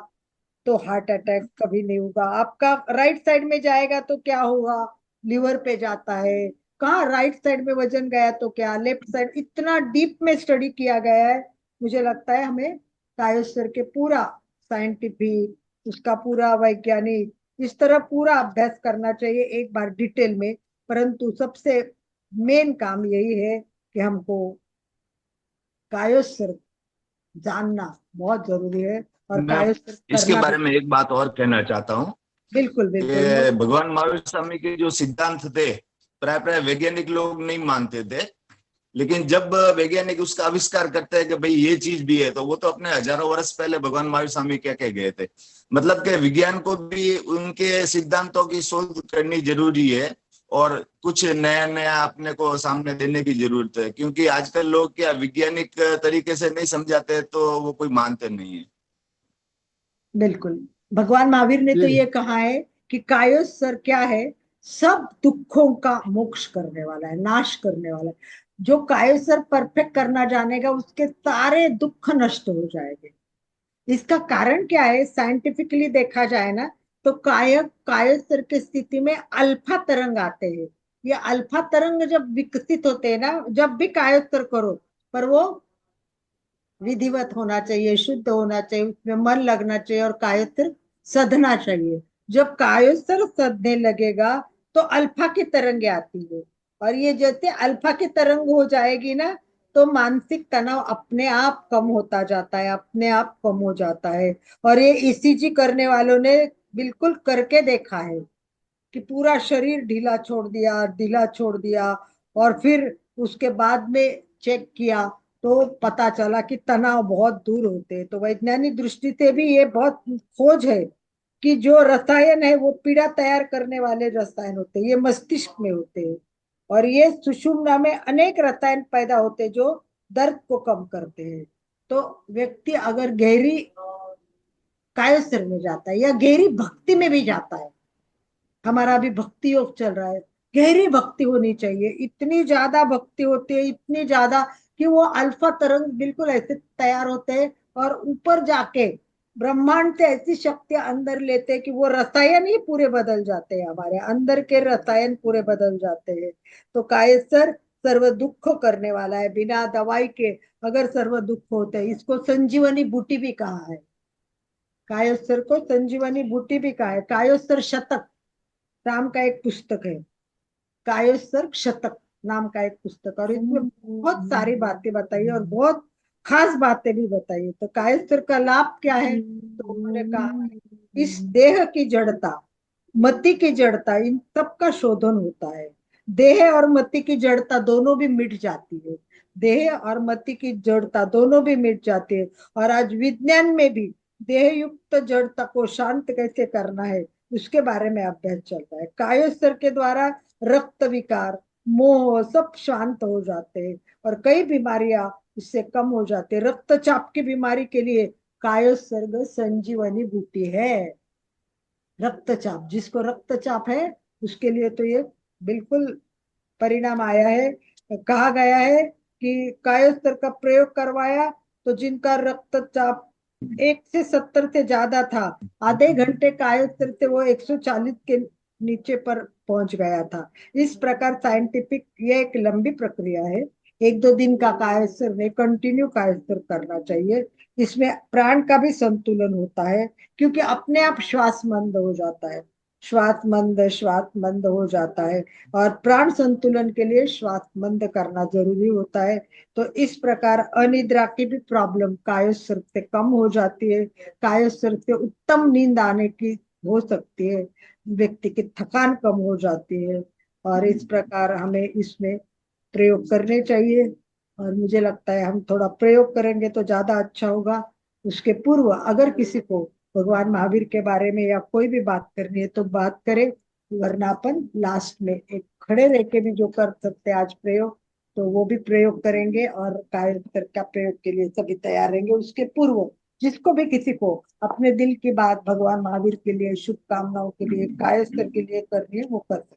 तो हार्ट अटैक कभी नहीं होगा। आपका राइट साइड में जाएगा तो क्या होगा, लिवर पे जाता है। कहाँ राइट साइड में वजन गया तो क्या लेफ्ट साइड। इतना डीप में स्टडी किया गया है। मुझे लगता है हमें कायोस्वर के पूरा साइंटिफिक, उसका पूरा वैज्ञानिक, इस तरह पूरा अभ्यास करना चाहिए एक बार डिटेल में। परंतु सबसे मेन काम यही है कि हमको कायोस्वर जानना बहुत जरूरी है, और मैं कायोस्वर इसके करना भी। बारे में एक बात और कहना चाहता हूँ बिल्कुल बिल्कुल। कि भगवान महावीर स्वामी के जो सिद्धांत थे प्राय प्राय वैज्ञानिक लोग नहीं मानते थे, लेकिन जब वैज्ञानिक उसका आविष्कार करते हैं कि भाई ये चीज भी है, तो वो तो अपने हजारों वर्ष पहले भगवान महावीर स्वामी क्या कह गए थे। मतलब कि विज्ञान को भी उनके सिद्धांतों की शोध करनी जरूरी है, और कुछ नया नया अपने को सामने देने की जरूरत है, क्योंकि आजकल लोग क्या वैज्ञानिक तरीके से नहीं समझाते तो वो कोई मानते नहीं है। बिल्कुल, भगवान महावीर ने तो जी ये कहा है कि कायोस्वर क्या है, सब दुखों का मोक्ष करने वाला है, नाश करने वाला है। जो कायोस्वर परफेक्ट करना जानेगा उसके सारे दुख नष्ट हो जाएंगे। इसका कारण क्या है, साइंटिफिकली देखा जाए ना, तो कायोस्वर की स्थिति में अल्फा तरंग आते हैं। ये अल्फा तरंग जब विकसित होते हैं ना, जब भी कायोस्वर करो, पर वो विधिवत होना चाहिए, शुद्ध होना चाहिए, उसमें मन लगना चाहिए, और कायोस्तर सधना चाहिए। जब कायोस्तर सधने लगेगा तो अल्फा की तरंगे आती है, और ये जैसे अल्फा की तरंग हो जाएगी ना, तो मानसिक तनाव अपने आप कम होता जाता है, अपने आप कम हो जाता है। और ये ईसीजी करने वालों ने बिल्कुल करके देखा है कि पूरा शरीर ढीला छोड़ दिया, ढीला छोड़ दिया, और फिर उसके बाद में चेक किया तो पता चला कि तनाव बहुत दूर होते हैं। तो वैज्ञानिक दृष्टि से भी ये बहुत खोज है कि जो रसायन है वो पीड़ा तैयार करने वाले रसायन होते हैं, ये मस्तिष्क में होते हैं। और ये सुषुम्ना में अनेक रसायन पैदा होते हैं जो दर्द को कम करते हैं। तो व्यक्ति अगर गहरी कायोस्वर में जाता है या गहरी भक्ति में भी जाता है, हमारा अभी भक्ति योग चल रहा है, गहरी भक्ति होनी चाहिए। इतनी ज्यादा भक्ति होती है, इतनी ज्यादा कि वो अल्फा तरंग बिल्कुल ऐसे तैयार होते हैं, और ऊपर जाके ब्रह्मांड से ऐसी शक्तियां अंदर लेते हैं कि वो रसायन ही पूरे बदल जाते हैं, हमारे अंदर के रसायन पूरे बदल जाते हैं। तो कायसर सर्व दुख करने वाला है, बिना दवाई के अगर सर्व दुख होते हैं। इसको संजीवनी बूटी भी कहा है, कायोस्तर को संजीवनी बूटी भी कहा है। कायोस्तर शतक नाम का एक पुस्तक है, कायोस्तर शतक नाम का एक पुस्तक, और इसमें बहुत सारी बातें बताई और बहुत खास बातें भी बताई। तो कायोस्तर का लाभ क्या है, तो उन्होंने कहा इस देह की जड़ता, मति की जड़ता, इन सब का शोधन होता है। देह और मति की जड़ता दोनों भी मिट जाती है, देह और मति की जड़ता दोनों भी मिट जाती है। और आज विज्ञान में भी देह युक्त जड़ता को शांत कैसे करना है उसके बारे में अभ्यास चल रहा है। कायोस्तर के द्वारा रक्त विकार, मोह सब शांत हो जाते हैं, और कई बीमारियां इससे कम हो जाते हैं। रक्तचाप की बीमारी के लिए कायोस्वर संजीवनी बूटी है। रक्तचाप, जिसको रक्तचाप है उसके लिए तो ये बिल्कुल परिणाम आया है। कहा गया है कि कायोस्तर का प्रयोग करवाया तो जिनका रक्तचाप 1 से 70 से ज्यादा था, आधे घंटे कायोस्तर से वो 140 के नीचे पर पहुंच गया था। इस प्रकार साइंटिफिक ये एक लंबी प्रक्रिया है, 1-2 दिन का कायोस्तर में कंटिन्यू कायोस्तर करना चाहिए। इसमें प्राण का भी संतुलन होता है, क्योंकि अपने आप श्वास मंद हो जाता है, श्वास मंद हो जाता है, और प्राण संतुलन के लिए श्वास मंद करना जरूरी होता है। तो इस प्रकार अनिद्रा की भी प्रॉब्लम कायोस्वर से कम हो जाती है, कायोस्वर से उत्तम नींद आने की हो सकती है। व्यक्ति की थकान कम हो जाती है। और इस प्रकार हमें इसमें प्रयोग करने चाहिए। और मुझे लगता है हम थोड़ा प्रयोग करेंगे तो ज्यादा अच्छा होगा। उसके पूर्व अगर किसी को भगवान महावीर के बारे में या कोई भी बात करनी है तो बात करें, वरना अपन लास्ट में एक खड़े रह के भी जो कर सकते हैं आज प्रयोग, तो वो भी प्रयोग करेंगे। और कायोस्तर का प्रयोग के लिए सभी तैयार रहेंगे। उसके पूर्व जिसको भी किसी को अपने दिल की बात भगवान महावीर के लिए, शुभकामनाओं के लिए, कायोस्तर के लिए करनी है वो कर सकते।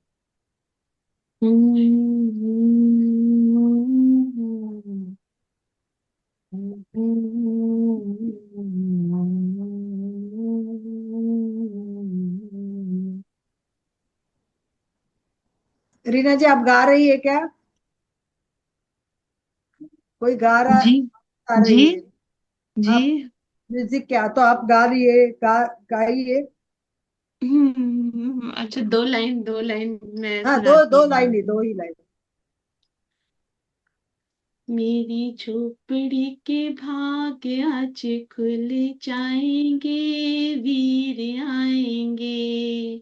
रीना जी आप गा रही है क्या? कोई गा रहा जी गा जी रही है? जी। आप म्यूजिक क्या तो आप गा रही है, गाइए। अच्छा, दो लाइन मैं हाँ, दो सुनाती दो हूँ। लाइन ही, दो ही लाइन। मेरी झोपड़ी के भाग्य आज खुल जाएंगे, वीर आएंगे।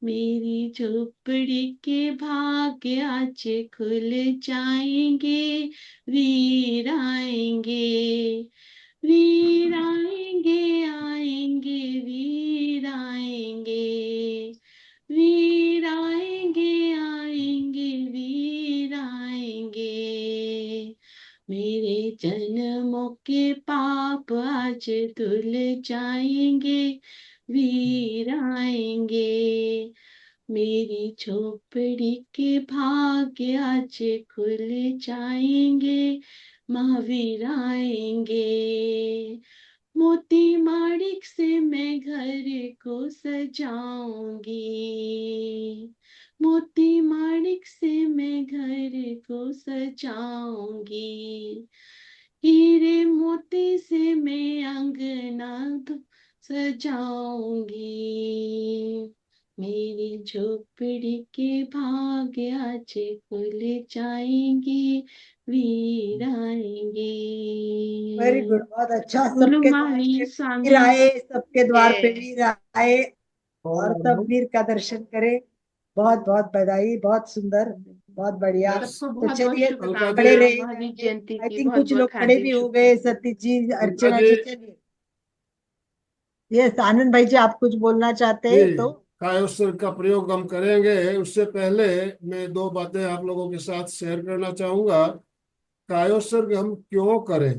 मेरी झोपड़ी के भाग्य आज खुल जाएंगे, वीर आएंगे। वीर आएंगे, आएंगे, वीर आएंगे। वीर आएंगे, आएंगे, वीर आएंगे। मेरे जन्मों के पाप आज धुल जाएंगे, वीर आएंगे। मेरी झोपड़ी के भाग्य आज खुल जाएंगे, महावीर आएंगे। मोती माणिक से मैं घर को सजाऊंगी। मोती माणिक से मैं घर को सजाऊंगी। हीरे मोती से मैं अंगना सजाऊंगी। मेरी झोपड़ी के भाग्य आज खुल जाएंगे, वीर आएंगे। वेरी गुड, बहुत अच्छा। बोलो सबके द्वार महावीर पे वीर स्वामी आए, सबके द्वार पे जय। वीर आए और सब वीर का दर्शन करे। बहुत बहुत बधाई, बहुत सुंदर, बहुत बढ़िया। यस, सबको तो बहुत बहुत चलिए अलका जी। खड़े शुभकामनाएं रहिए महावीर जाएंगे। जयंती आई की। थिंक बहुत कुछ बहुत लोग खड़े भी हार्दिक हो गए, शुभकामनाएं। सतीश जी, अलका अर्चना जी जी, चलिए। यस, आनंद भाई जी आप कुछ बोलना चाहते हैं जी, तो? कायोस्वर का प्रयोग हम करेंगे। उससे पहले मैं दो बातें आप लोगों के साथ शेयर करना चाहूंगा। कायोस्वर हम क्यों करें?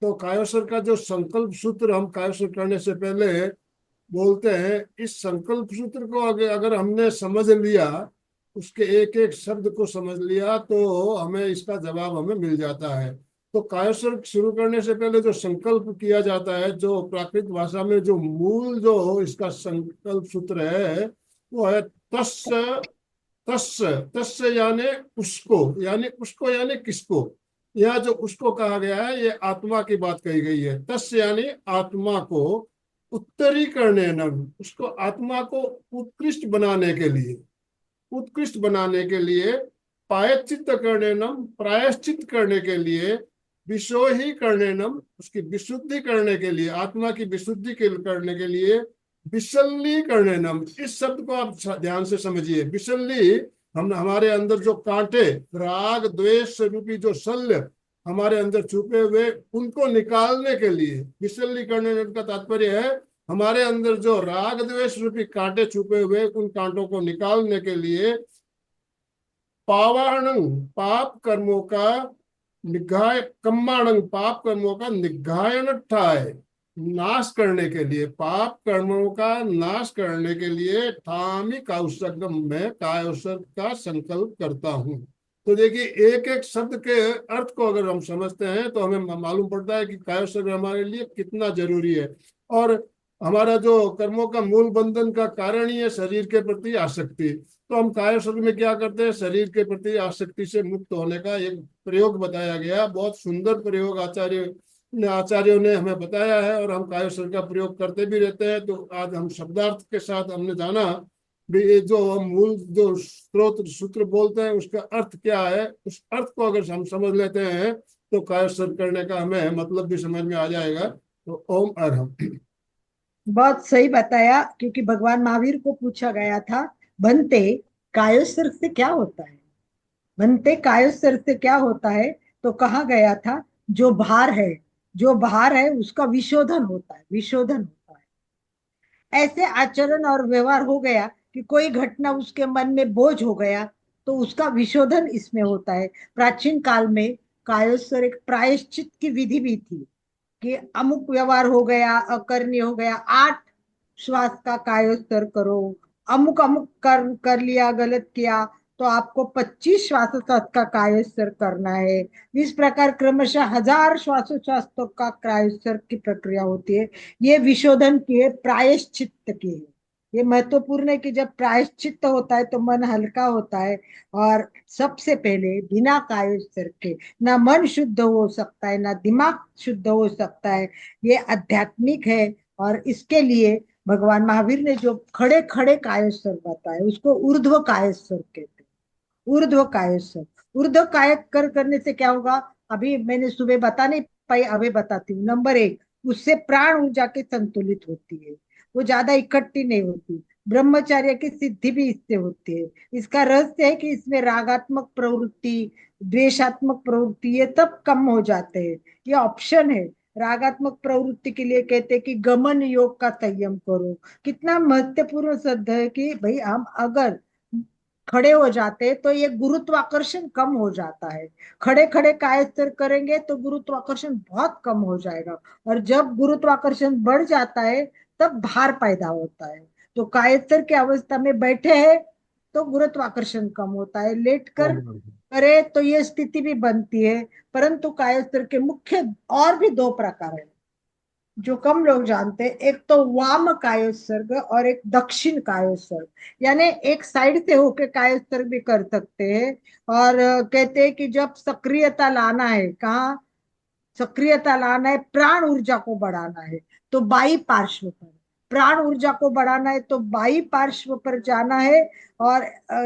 तो कायोस्वर का जो संकल्प सूत्र हम कायोस्वर करने से पहले बोलते हैं, इस संकल्प सूत्र को अगर अगर हमने समझ लिया, उसके एक एक शब्द को समझ लिया, तो हमें इसका जवाब हमें मिल जाता है। तो कायोस्वर शुरू करने से पहले जो संकल्प किया जाता है, जो प्राकृत भाषा में जो मूल जो इसका संकल्प सूत्र है, वो है तस्य। तस्य तस्य यानी उसको यानी किसको। यह जो उसको कहा गया है, ये आत्मा की बात कही गई है। तस्य यानी आत्मा को उत्तरीकरण, उसको आत्मा को उत्कृष्ट बनाने के लिए, उत्कृष्ट बनाने के लिए, पायश्चित करनेनम, प्रायश्चित करने के लिए, विशोही करनेनम, उसकी विशुद्धि करने के लिए, आत्मा की विशुद्धि करने के लिए, विशल्ली करनेनम। इस शब्द को आप ध्यान से समझिए। विशल्ली, हम हमारे अंदर जो कांटे, राग द्वेष रूपी जो शल्य हमारे अंदर छुपे हुए, उनको निकालने के लिए विशल्ली करने का तात्पर्य है हमारे अंदर जो राग द्वेष रूपी कांटे छुपे हुए, उन कांटों को निकालने के लिए, पावाणंग, पाप कर्मों का निगाय, कम्माणंग, पाप कर्मों का निगायन ठाय, नाश करने के लिए, पाप कर्मों का नाश करने के लिए ठामी काउसगम में कायोसर का संकल्प करता हूँ। तो देखिए, एक एक शब्द के अर्थ को अगर हम समझते हैं तो हमें मालूम पड़ता है कि कायोसर हमारे लिए कितना जरूरी है। और हमारा जो कर्मों का मूल बंधन का कारण ही है शरीर के प्रति आसक्ति। तो हम कायोसर में क्या करते हैं? शरीर के प्रति आसक्ति से मुक्त होने का एक प्रयोग बताया गया। बहुत सुंदर प्रयोग आचार्यों ने हमें बताया है, और हम कायोसर का प्रयोग करते भी रहते हैं। तो आज हम शब्दार्थ के साथ हमने जाना भी, ये जो हम मूल जो स्रोत सूत्र बोलते हैं उसका अर्थ क्या है। उस अर्थ को अगर हम समझ लेते हैं तो कायोसर करने का हमें मतलब भी समझ में आ जाएगा। तो ओम अरहम। बहुत सही बताया, क्योंकि भगवान महावीर को पूछा गया था, बनते कायोस्तर से क्या होता है, बनते कायोस्तर से क्या होता है। तो कहा गया था, जो भार है, जो भार है उसका विशोधन होता है, विशोधन होता है। ऐसे आचरण और व्यवहार हो गया कि कोई घटना उसके मन में बोझ हो गया, तो उसका विशोधन इसमें होता है। प्राचीन काल में कायोस्तर एक प्रायश्चित की विधि भी थी, कि अमुक व्यवहार हो गया, अकर्ण्य हो गया, 8 श्वास का कायोस्तर करो। अमुक अमुक कर लिया, गलत किया, तो आपको 25 श्वासोच्छ्वास का कायोस्तर करना है। इस प्रकार क्रमशः 1000 श्वासोच्छ्वासों का कायोस्तर की प्रक्रिया होती है। ये विशोधन की है, प्रायश्चित्त की है। ये महत्वपूर्ण है कि जब प्रायश्चित्त होता है तो मन हल्का होता है। और सबसे पहले बिना कायोस्तर के ना मन शुद्ध हो सकता है, ना दिमाग शुद्ध हो सकता है। ये आध्यात्मिक है। और इसके लिए भगवान महावीर ने जो खड़े खड़े कायोस्तर बताए, उसको ऊर्ध्व कायोस्तर कहते हैं। ऊर्ध्व कायोस्तर, ऊर्ध्व काय कर करने से क्या होगा, अभी मैंने सुबह बता नहीं पाई, अभी बताती हूँ। नंबर 1, उससे प्राण ऊर्जा के संतुलित होती है, वो ज्यादा इकट्ठी नहीं होती। ब्रह्मचर्य की सिद्धि भी इससे होती है। इसका रहस्य है कि इसमें रागात्मक प्रवृत्ति, द्वेषात्मक प्रवृत्ति, ये सब कम हो जाते हैं। ये ऑप्शन है। रागात्मक प्रवृत्ति के लिए कहते हैं कि गमन योग का संयम करो। कितना महत्वपूर्ण शब्द है कि भाई हम अगर खड़े हो जाते हैं तो ये गुरुत्वाकर्षण कम हो जाता है। खड़े खड़े कायस्तर करेंगे तो गुरुत्वाकर्षण बहुत कम हो जाएगा। और जब गुरुत्वाकर्षण बढ़ जाता है तब भार पैदा होता है। तो कायस्तर की अवस्था में बैठे हैं तो गुरुत्वाकर्षण कम होता है, लेट कर करे तो ये स्थिति भी बनती है। परंतु कायस्तर के मुख्य और भी 2 प्रकार है, जो कम लोग जानते हैं। एक तो वाम कायोत्सर्ग और एक दक्षिण कायोत्सर्ग, यानी एक साइड से होके कायोत्सर्ग भी कर सकते हैं। और कहते हैं कि जब सक्रियता लाना है, कहाँ सक्रियता लाना है, प्राण ऊर्जा को बढ़ाना है, तो बाई पार्श्व पर प्राण ऊर्जा को बढ़ाना है, तो बाई पार्श्व पर जाना है। और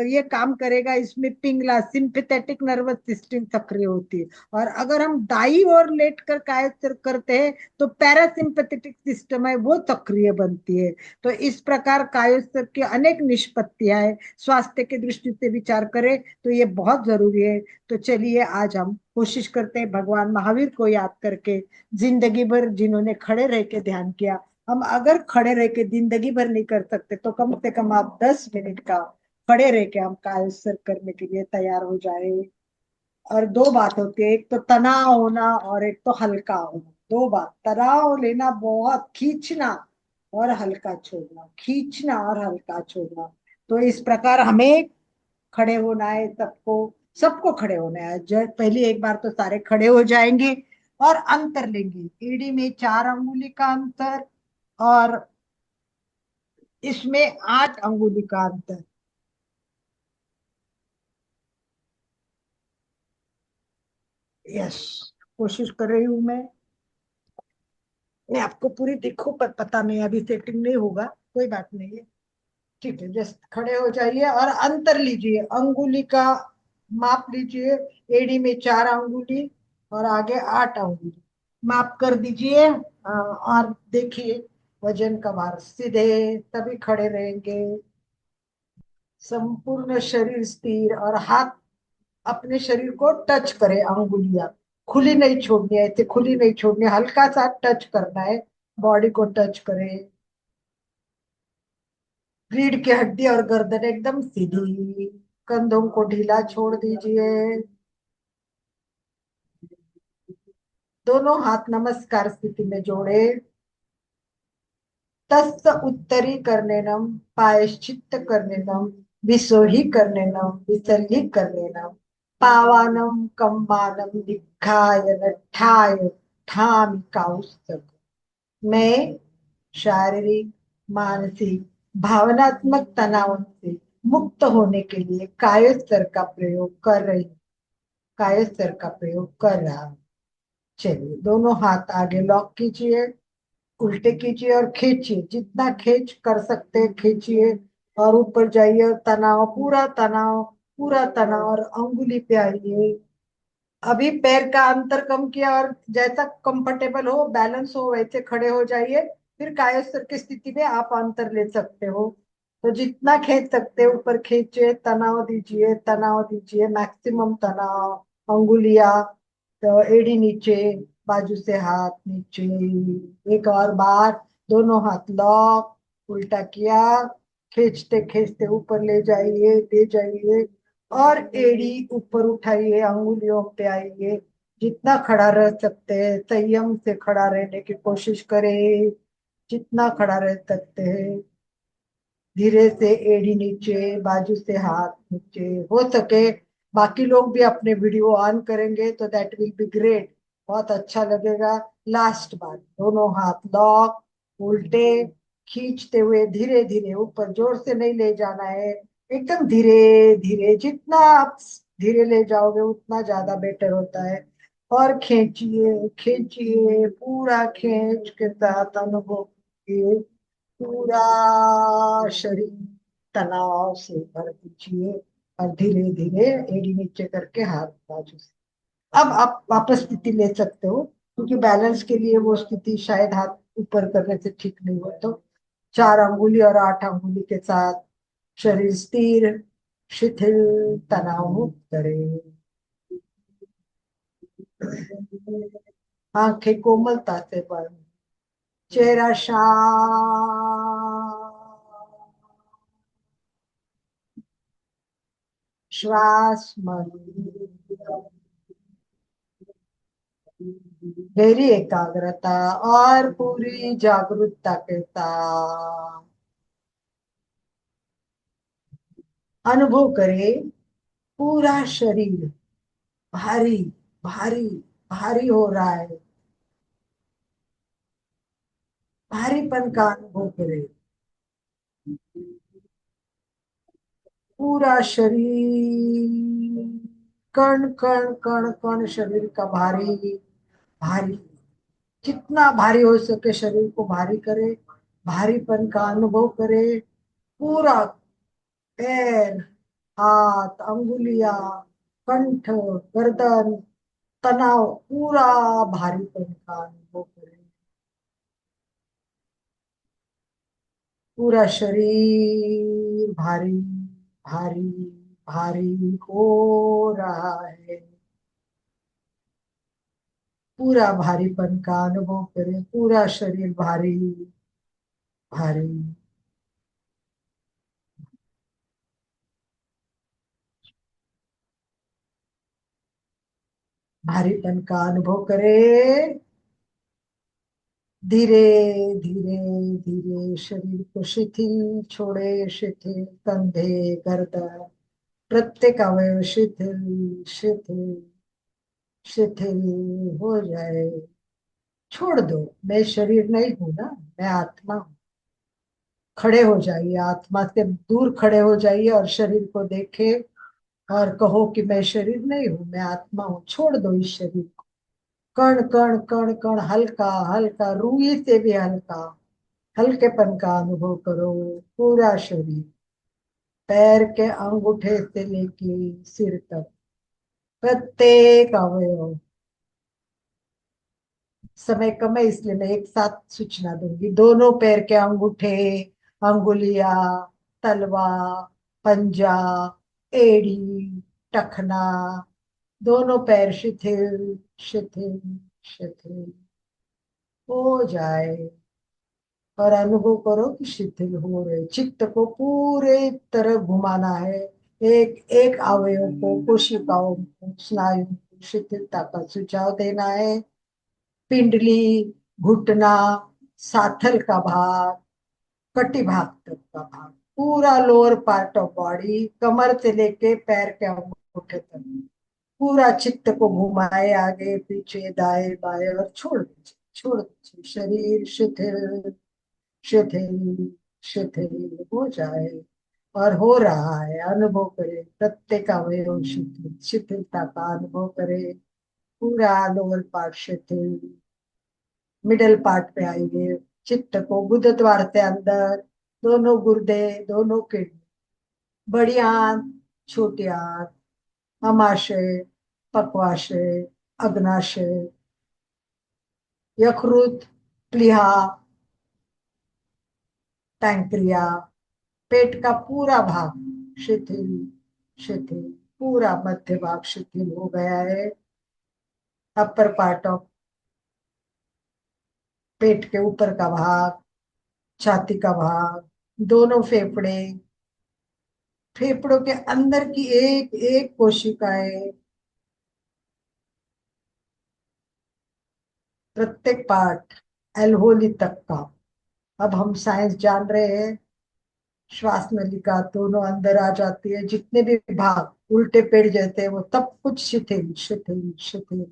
ये काम करेगा, इसमें पिंगला सिंपैथेटिक नर्वस सिस्टम सक्रिय होती है। और अगर हम दाई ओर लेट कर कायस्तर करते हैं तो पैरासिम्पैथेटिक सिस्टम है वो सक्रिय बनती है। तो इस प्रकार कायस्तर की अनेक निष्पत्तियां है। स्वास्थ्य की दृष्टि से विचार करें तो ये बहुत जरूरी है। तो चलिए आज हम कोशिश करते हैं भगवान महावीर को याद करके, जिंदगी भर जिन्होंने खड़े रह के ध्यान किया, हम अगर खड़े रह के जिंदगी भर नहीं कर सकते तो कम से कम आप 10 मिनट का खड़े रह के हम कायस्तर करने के लिए तैयार हो जाए। और 2 बात होती है, एक तो तनाव होना और एक तो हल्का होना। 2 बात, तनाव लेना बहुत, खींचना और हल्का छोड़ना, खींचना और हल्का छोड़ना। तो इस प्रकार हमें खड़े होना है, सबको सबको खड़े होना है। पहली एक बार तो सारे खड़े हो जाएंगे और अंतर लेंगे। एड़ी में 4 अंगुली का अंतर और इसमें 8 अंगुली का अंतर। यस, कोशिश कर रही हूं मैं आपको पूरी दिखो, पर पता नहीं अभी सेटिंग नहीं होगा, कोई बात नहीं है। ठीक है, जस्ट खड़े हो जाइए और अंतर लीजिए, अंगुली का माप लीजिए। एड़ी में 4 अंगुली और आगे 8 अंगुली माप कर दीजिए। और देखिए वजन का भार, सीधे तभी खड़े रहेंगे। संपूर्ण शरीर स्थिर और हाथ अपने शरीर को टच करे, अंगुलियां खुली नहीं छोड़नी है, ऐसे खुली नहीं छोड़नी, हल्का सा टच करना है, बॉडी को टच करे। रीढ़ की हड्डी और गर्दन एकदम सीधी, कंधों को ढीला छोड़ दीजिए। दोनों हाथ नमस्कार स्थिति में जोड़े। तस्त उत्तरी करनेनम, पायश्चित्त करनेनम, विसोहि करनेनम, विसर्हि करनेनम, पावानम कम्बानम निघाय नठाय ठाम काउस्तभ। मैं शारीरिक, मानसिक, भावनात्मक तनाव से मुक्त होने के लिए कायोस्तर का प्रयोग कर रही हूँ, कायोस्तर का प्रयोग कर रहा हूँ। चलिए दोनों हाथ आगे लॉक कीजिए, उल्टे कीजिए और खींचिए, जितना खींच कर सकते हैं खींचिए और ऊपर जाइए। और तनाव, पूरा तनाव, पूरा तनाव, और अंगुली पे आइए। अभी पैर का अंतर कम किया और जैसा कंफर्टेबल हो, बैलेंस हो, वैसे खड़े हो जाइए। फिर कायस्थ की स्थिति में आप अंतर ले सकते हो। तो जितना खींच सकते हो ऊपर खींचे, तनाव दीजिए, मैक्सिमम तनाव। अंगुलिया, तो एड़ी नीचे, बाजू से हाथ नीचे। एक और बार, दोनों हाथ लॉक, उल्टा किया, खींचते खींचते ऊपर ले जाइए और एड़ी ऊपर उठाइए, अंगुलियों पे आइए। जितना खड़ा रह सकते हैं संयम से खड़ा रहने की कोशिश करें, जितना खड़ा रह सकते हैं। धीरे से एड़ी नीचे, बाजू से हाथ नीचे। हो सके बाकी लोग भी अपने वीडियो ऑन करेंगे तो दैट विल बी ग्रेट, बहुत अच्छा लगेगा। लास्ट बार, दोनों हाथ लॉक, उल्टे, खींचते हुए धीरे धीरे ऊपर, जोर से नहीं ले जाना है, एकदम धीरे धीरे। जितना आप धीरे ले जाओगे उतना ज्यादा बेटर होता है। और खींचिए खींचिए, पूरा खींच के साथ अनुभव कीजिए। पूरा शरीर तनाव से भर दीजिए और धीरे धीरे एड़ी नीचे करके हाथ बाजू से। अब आप वापस स्थिति ले सकते हो, क्योंकि बैलेंस के लिए वो स्थिति शायद हाथ ऊपर करने से ठीक नहीं हो। तो 4 अंगुली और 8 अंगुली के साथ शरीर स्थिर, शिथिल, तनाव मुक्त करें। आंखें कोमलता से बंद, चेहरा शांत, श्वास मन, गहरी एकाग्रता और पूरी जागरूकता के साथ अनुभव करें। पूरा शरीर भारी भारी भारी हो रहा है, भारीपन का अनुभव करें। पूरा शरीर, कण कण कण कण शरीर का भारी भारी, जितना भारी हो सके शरीर को भारी करे, भारीपन का अनुभव करे। पूरा पैर, हाथ, अंगुलियां, कंठ, गर्दन, तनाव, पूरा भारीपन का अनुभव करे। पूरा शरीर भारी भारी भारी हो रहा है। पूरा भारीपन का अनुभव करें, पूरा शरीर भारी भारी। भारीपन का अनुभव करें। धीरे धीरे धीरे शरीर को शिथिल छोड़े, शिथिल, कंधे, गर्दन, प्रत्येक अवयव शिथिल शिथिल शिथिल हो जाए। छोड़ दो, मैं शरीर नहीं हूं ना, मैं आत्मा हूं। खड़े हो जाइए, आत्मा से दूर खड़े हो जाइए और शरीर को देखे और कहो कि मैं शरीर नहीं हूं, मैं आत्मा हूं। छोड़ दो इस शरीर को। कण कण कण कण हल्का हल्का, रूई से भी हल्का, हल्केपन का अनुभव करो। पूरा शरीर, पैर के अंगूठे से लेके सिर तक, प्रत्येक अवयव। समय कम है इसलिए मैं एक साथ सूचना दूंगी। दोनों पैर के अंगूठे, अंगुलिया, तलवा, पंजा, एड़ी, टखना, दोनों पैर शिथिल शिथिल शिथिल हो जाए। और अनुभव करो कि शिथिल हो रहे। चित्त को पूरे तरह घुमाना है, एक एक अवयव को, कोशिकाओं को, स्नायु को शिथिलता का सुझाव देना है। पिंडली, घुटना, साथल का भाग, कटी भाग तक का भाग, पूरा लोअर पार्ट ऑफ बॉडी, कमर से लेके पैर के अंगूठे तक, पूरा चित्त को घुमाए आगे पीछे दाएं बाएं और छोड़ दीजिए, छोड़ दीजिए। शरीर शिथिल शिथिल शिथिल हो जाए। और हो रहा है, अनुभव करे। प्रत्येक अवयव शिथिल, शिथिलता का अनुभव करे। पूरा लोअर पार्ट शिथिल, मिडल पार्ट पे आइए। चित्त को बुध द्वार से अंदर, दोनों गुर्दे, दोनों किडनी, बड़ी आंत, छोटी आंत, अमाशय, पक्वाशय, अग्नाशय, यकृत, प्लीहा, पैंक्रिया, पेट का पूरा भाग शिथिल शिथिल, पूरा मध्य भाग शिथिल हो गया है। अपर पार्ट ऑफ पेट के ऊपर का भाग, छाती का भाग, दोनों फेफड़े, फेफड़ों के अंदर की एक एक कोशिकाएं, प्रत्येक पार्ट, एल्होली तक का। अब हम साइंस जान रहे हैं, श्वास नलिका दोनों अंदर आ जाती है, जितने भी भाग उल्टे पेड़ जाते हैं वो तब कुछ शिथिल शिथिल शिथिल।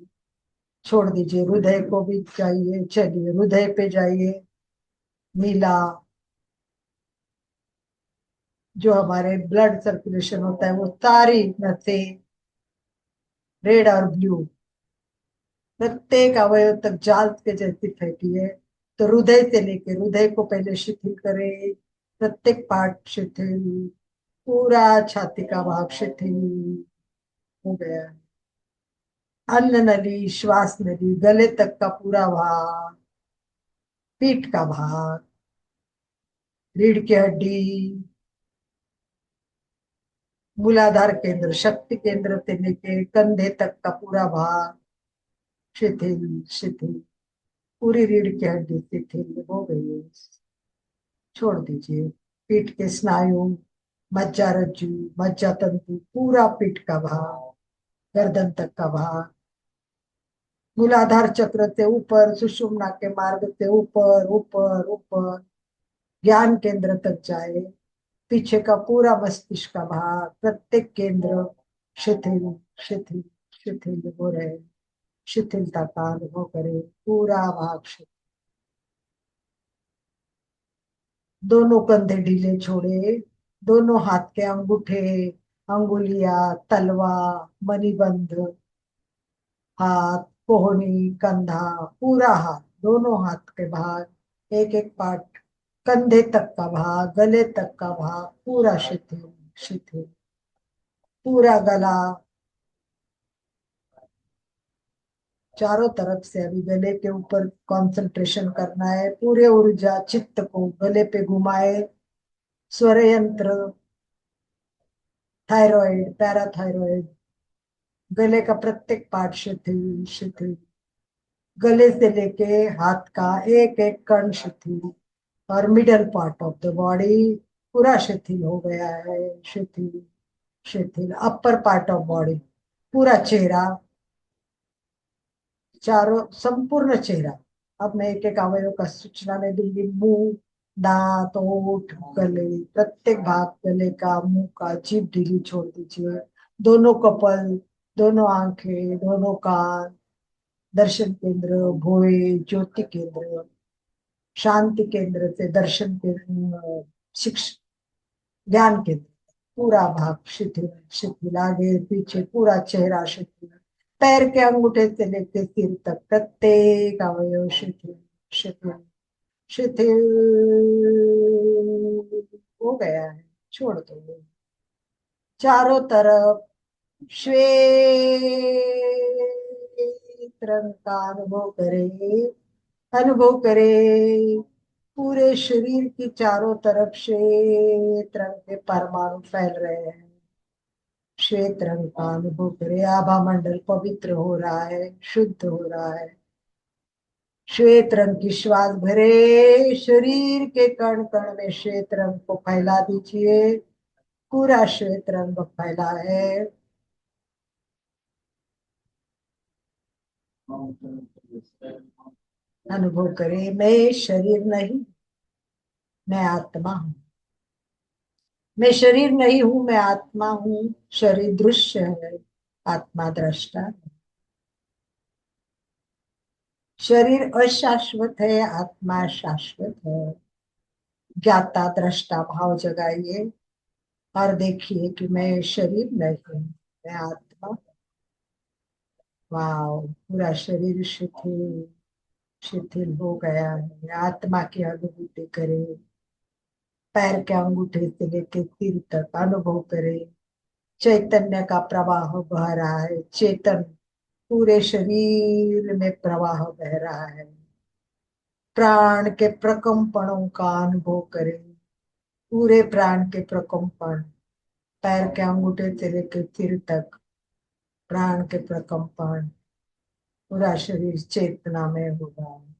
छोड़ दीजिए, हृदय को भी जाइए, चलिए हृदय पे जाइए। नीला, जो हमारे ब्लड सर्कुलेशन होता है, वो सारी नसें, रेड और ब्लू, प्रत्येक अवयव तक जाल के जैसी फैली है। तो हृदय से लेके, हृदय को पहले शिथिल करें, प्रत्येक पार्ट शिथिल, पूरा छाती का भाग शिथिल हो गया है। अन्न नली, श्वास नली, गले तक का पूरा भाग, पीठ का भाग, रीढ़ की हड्डी, मूलाधार केंद्र, शक्ति केंद्र से लेके कंधे तक का पूरा भाग शिथिल शिथिल, पूरी रीढ़ की हड्डी शिथिल हो गई है। छोड़ दीजिए। पीठ के स्नायु, मज्जा रज्जु, मज्जा तंतु, पूरा पीठ का भाग, गर्दन तक का भाग, मूलाधार चक्र से ऊपर, सुषुम्ना के मार्ग से ऊपर ऊपर ऊपर, ज्ञान केंद्र तक जाए। पीछे का पूरा मस्तिष्क का भाग, प्रत्येक केंद्र शिथिल शिथिल शिथिल हो रहे, शिथिलता का अनुभव करे, पूरा भाग शिथिल। दोनों कंधे ढीले छोड़े, दोनों हाथ के अंगूठे, अंगुलियां, तलवा, मणिबंध, हाथ, कोहनी, कंधा, पूरा हाथ, दोनों हाथ के भाग, एक एक पार्ट, कंधे तक का भाग, गले तक का भाग, पूरा शिथिल शिथिल, पूरा गला, चारों तरफ से। अभी गले के ऊपर कंसंट्रेशन करना है, पूरे ऊर्जा चित्त को गले पे घुमाए। स्वर यंत्र, थायराइड, पैराथायराइड, गले का प्रत्येक पार्ट शिथिल शिथिल, गले से लेके हाथ का एक एक कण शिथिल, और middle part of the body पूरा शिथिल हो गया है, शिथिल शिथिल। अपर पार्ट ऑफ बॉडी, पूरा चेहरा, चारों, संपूर्ण चेहरा। अब मैं एक एक अवयव का सूचना नहीं दूंगी। मुंह, दांत, ओठ, गले, प्रत्येक भाग, गले का, मुंह का, जीभ ढीली छोड़ दीजिए। दोनों कपल, दोनों आंखें, दोनों कान, दर्शन केंद्र, भोए, ज्योति केंद्र, शांति केंद्र से दर्शन केंद्र, शिक्षा, ज्ञान केंद्र, पूरा भाग शिथिल शिथिल, आगे पीछे पूरा चेहरा शिथिल, पैर के अंगूठे से लेकर सिर तक प्रत्येक अवयव शिथिल शिथिल शिथिल हो गया है। छोड़ दो। चारों तरफ श्वेत रंग का अनुभव करें, अनुभव करें। पूरे शरीर की चारों तरफ श्वेत रंग के परमाणु फैल रहे हैं। श्वेत रंग का अनुभव करें, आभा मंडल पवित्र हो रहा है, शुद्ध हो रहा है। श्वेत रंग की श्वास भरे, शरीर के कण कण में श्वेत रंग को फैला दीजिए, पूरा श्वेत रंग फैला है। अनुभव करें, मैं शरीर नहीं, मैं आत्मा हूं। मैं शरीर नहीं हूं, मैं आत्मा हूं। शरीर दृश्य है, आत्मा दृष्टा है। शरीर अशाश्वत है, आत्मा शाश्वत है। ज्ञाता दृष्टा भाव जगाइए और देखिए कि मैं शरीर नहीं हूं, मैं आत्मा हूं। वाह, पूरा शरीर शिथिल शिथिल हो गया है। आत्मा की अनुभूति करें, पैर के अंगूठे से लेकर सिर तक अनुभव करें। चैतन्य का प्रवाह बह रहा है, चेतन पूरे शरीर में प्रवाह बह रहा है। प्राण के प्रकंपनों का अनुभव करें, पूरे प्राण के प्रकंपन, पैर के अंगूठे से लेकर सिर तक प्राण के प्रकंपन, पूरा शरीर चेतना में होगा।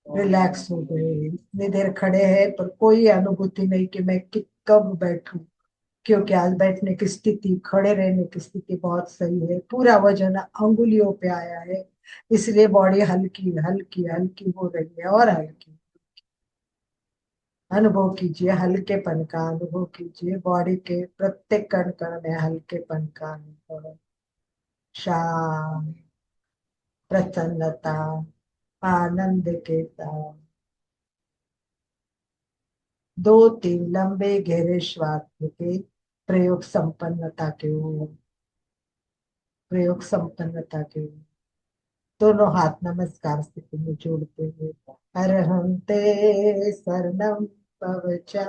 रिलैक्स हो गए, इतनी देर खड़े हैं पर कोई अनुभूति नहीं कि मैं कब बैठूं, क्योंकि आज बैठने की स्थिति, खड़े रहने की स्थिति बहुत सही है। पूरा वजन अंगुलियों पे आया है, इसलिए बॉडी हल्की हल्की हल्की हो रही है और हल्की। अनुभव कीजिए, हल्केपन का अनुभव कीजिए, बॉडी के प्रत्येक कण कण में हल्केपन का अनुभव, शांत, प्रसन्नता, आनंद के साथ। 2-3 लंबे गहरे श्वास लेके प्रयोग संपन्नता के ओर, प्रयोग संपन्नता के ओर। दोनों हाथ नमस्कार स्थिति में जोड़ते हुए, अरहंते शरणम पवचा,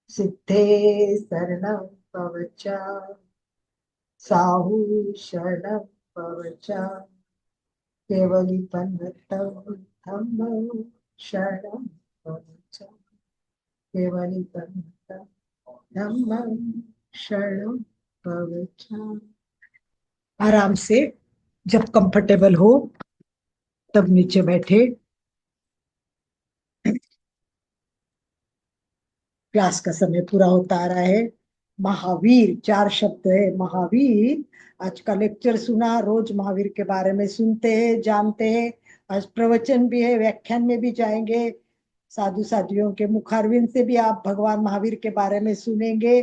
सिद्धे शरणम पवचा, साहू शरणम पवचा, केवलीपन्नतम धम्मं शरणम पवचा, केवलीपन्नतम धम्मं शरणम पवचा। आराम से, जब कंफर्टेबल हो तब नीचे बैठे। क्लास का समय पूरा होता आ रहा है। महावीर 4 शब्द है। महावीर, आज का लेक्चर सुना, रोज महावीर के बारे में सुनते हैं, जानते हैं। आज प्रवचन भी है, व्याख्यान में भी जाएंगे, साधु साधियों के मुखारविंद से भी आप भगवान महावीर के बारे में सुनेंगे।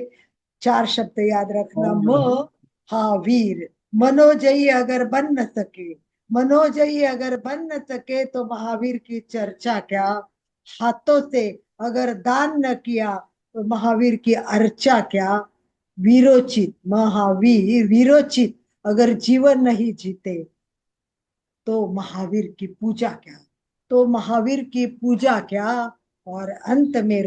4 शब्द याद रखना, महावीर। मनोजयी अगर बन न सके, मनोजयी अगर बन न सके तो महावीर की चर्चा क्या, हाथों से अगर दान न किया तो महावीर की अर्चा क्या, वीरोचित, महावीर वीरोचित अगर जीवन नहीं जीते तो महावीर की पूजा क्या, तो महावीर की पूजा क्या। और अंत में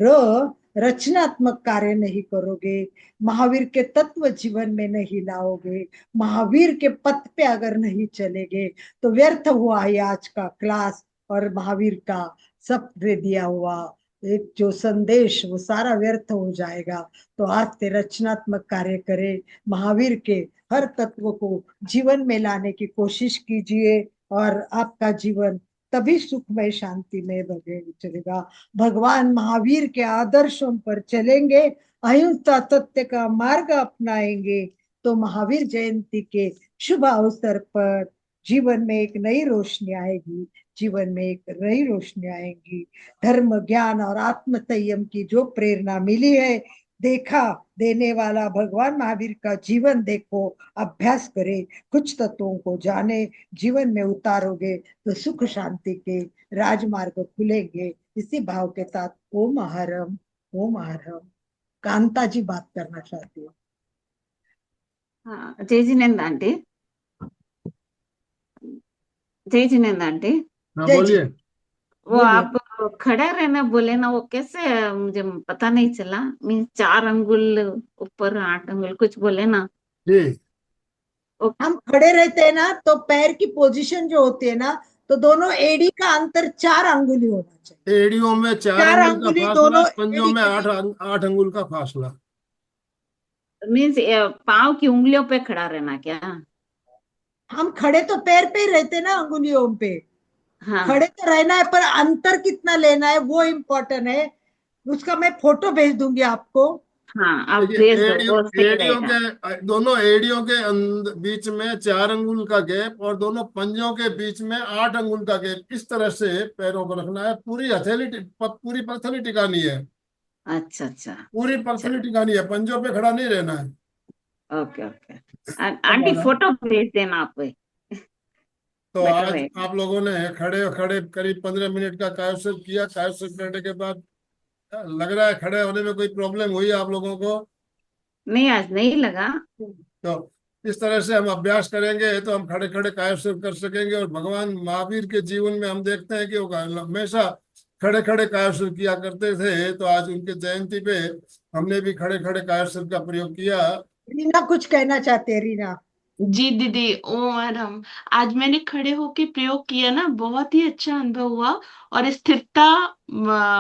रचनात्मक कार्य नहीं करोगे, महावीर के तत्व जीवन में नहीं लाओगे, महावीर के पथ पे अगर नहीं चलेगे तो व्यर्थ हुआ है आज का क्लास और महावीर का सब दे दिया हुआ एक जो संदेश, वो सारा व्यर्थ हो जाएगा। तो आज से रचनात्मक कार्य करें, महावीर के हर तत्व को जीवन में लाने की कोशिश कीजिए और आपका जीवन तभी सुखमय शांतिमय बने चलेगा। भगवान महावीर के आदर्शों पर चलेंगे, अहिंसा सत्य का मार्ग अपनाएंगे तो महावीर जयंती के शुभ अवसर पर जीवन में एक नई रोशनी आएगी, जीवन में एक नई रोशनी आएगी। धर्म, ज्ञान और आत्म संयम की जो प्रेरणा मिली है, देखा देने वाला भगवान महावीर का जीवन देखो, अभ्यास करे, कुछ तत्वों को जाने, जीवन में उतारोगे तो सुख शांति के राजमार्ग खुलेंगे। इसी भाव के साथ ओम हरम, ओम हरम। कांता जी बात करना चाहती हूँ। हाँ, जय जिनेंद्र आंटी, जय जिनेंद्र आंटी। हाँ जय बोलिए। वो बोलिए। आप खड़ा रहना बोले ना, वो कैसे, मुझे पता नहीं चला। मीन 4 अंगुल ऊपर 8 अंगुल कुछ बोले ना। जी, हम खड़े रहते हैं ना तो पैर की पोजीशन जो होती है ना, तो दोनों एड़ी का अंतर 4 अंगुली होना चाहिए। एड़ियों में 4 4 अंगुल का अंगुली फासला, दोनों पंजों एड़ी में के 8 अंगुल का फासला। मीन्स पाँव की उंगलियों पे खड़ा रहना क्या? हम खड़े तो पैर पे ही रहते ना, अंगुलियों पे हाँ खड़े तो रहना है, पर अंतर कितना लेना है वो इम्पोर्टेंट है। उसका मैं फोटो भेज दूंगी आपको। हाँ, आप देखिए, भेज दो, वो सही एड़ियों रहेगा। के, दोनों एड़ियों के बीच में 4 अंगुल का गैप और दोनों पंजों के बीच में 8 अंगुल का गैप, इस तरह से पैरों को रखना है। पूरी हथेली पूरी पथली टिकानी है, अच्छा अच्छा, पूरी पथली टिकानी है, पंजों पे खड़ा नहीं रहना है। Okay okay. आंटी फोटो भेज देना आप। तो बेटर आज रहेगा। आप लोगों ने खड़े खड़े करीब 15 मिनट का कायाकल्प किया। कायाकल्प करने के बाद लग रहा है खड़े होने में कोई प्रॉब्लम हुई आप लोगों को? नहीं, आज नहीं लगा। तो इस तरह से हम अभ्यास करेंगे तो हम खड़े खड़े कायाकल्प कर सकेंगे। और भगवान महावीर के जीवन में हम देखते हैं कि वो हमेशा खड़े खड़े कायाकल्प किया करते थे। तो आज उनके जयंती पे हमने भी खड़े खड़े कायाकल्प का प्रयोग किया। रीना कुछ कहना चाहते हैं, रीना। जी दीदी, ओ मैडम, आज मैंने खड़े होके प्रयोग किया ना, बहुत ही अच्छा अनुभव हुआ। और स्थिरता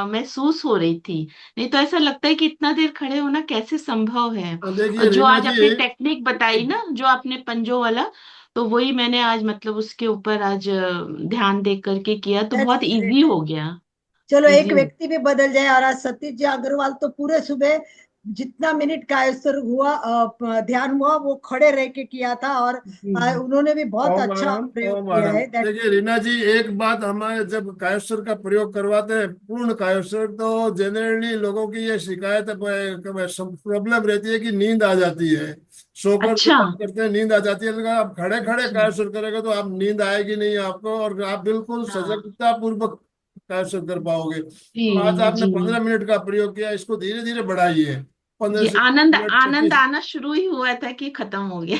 महसूस हो रही थी। नहीं तो ऐसा लगता है कि इतना देर खड़े होना कैसे संभव है। और देखिए जो रीना आज जी, आपने टेक्निक बताई ना, जो आपने पंजों वाला, तो वही मैंने आज मतलब उसके ऊपर आज ध्यान दे करके किया, तो दैट्स बहुत इजी ग्रेट। हो गया। चलो एक इजी। व्यक्ति भी बदल जाए। और आज सतीश जी अग्रवाल तो पूरे सुबह जितना मिनट कायस्तर हुआ ध्यान हुआ वो खड़े रह के किया था। और जी उन्होंने भी बहुत ओम अच्छा आराम प्रयोग ओम किया आराम। है। दैट देखिए रीना जी, एक बात, हमारे जब कायस्वर का प्रयोग करवाते हैं पूर्ण कायस्वर, तो जनरली लोगों की ये शिकायत प्रॉब्लम रहती है कि नींद आ जाती है। सोकर अच्छा। जब आप करते हैं नींद आ जाती है, लेकिन आप खड़े खड़े अच्छा। कायस्वर करेंगे तो आप नींद आएगी नहीं आपको, और आप बिल्कुल हाँ। सजगता पूर्वक कायस्वर कर पाओगे। जी तो आज आपने जी 15 मिनट का प्रयोग किया, इसको धीरे धीरे बढ़ाइए। पंद्रह जी, से आनंद मिनट आनंद 25। आना शुरू ही हुआ था कि खत्म हो गया।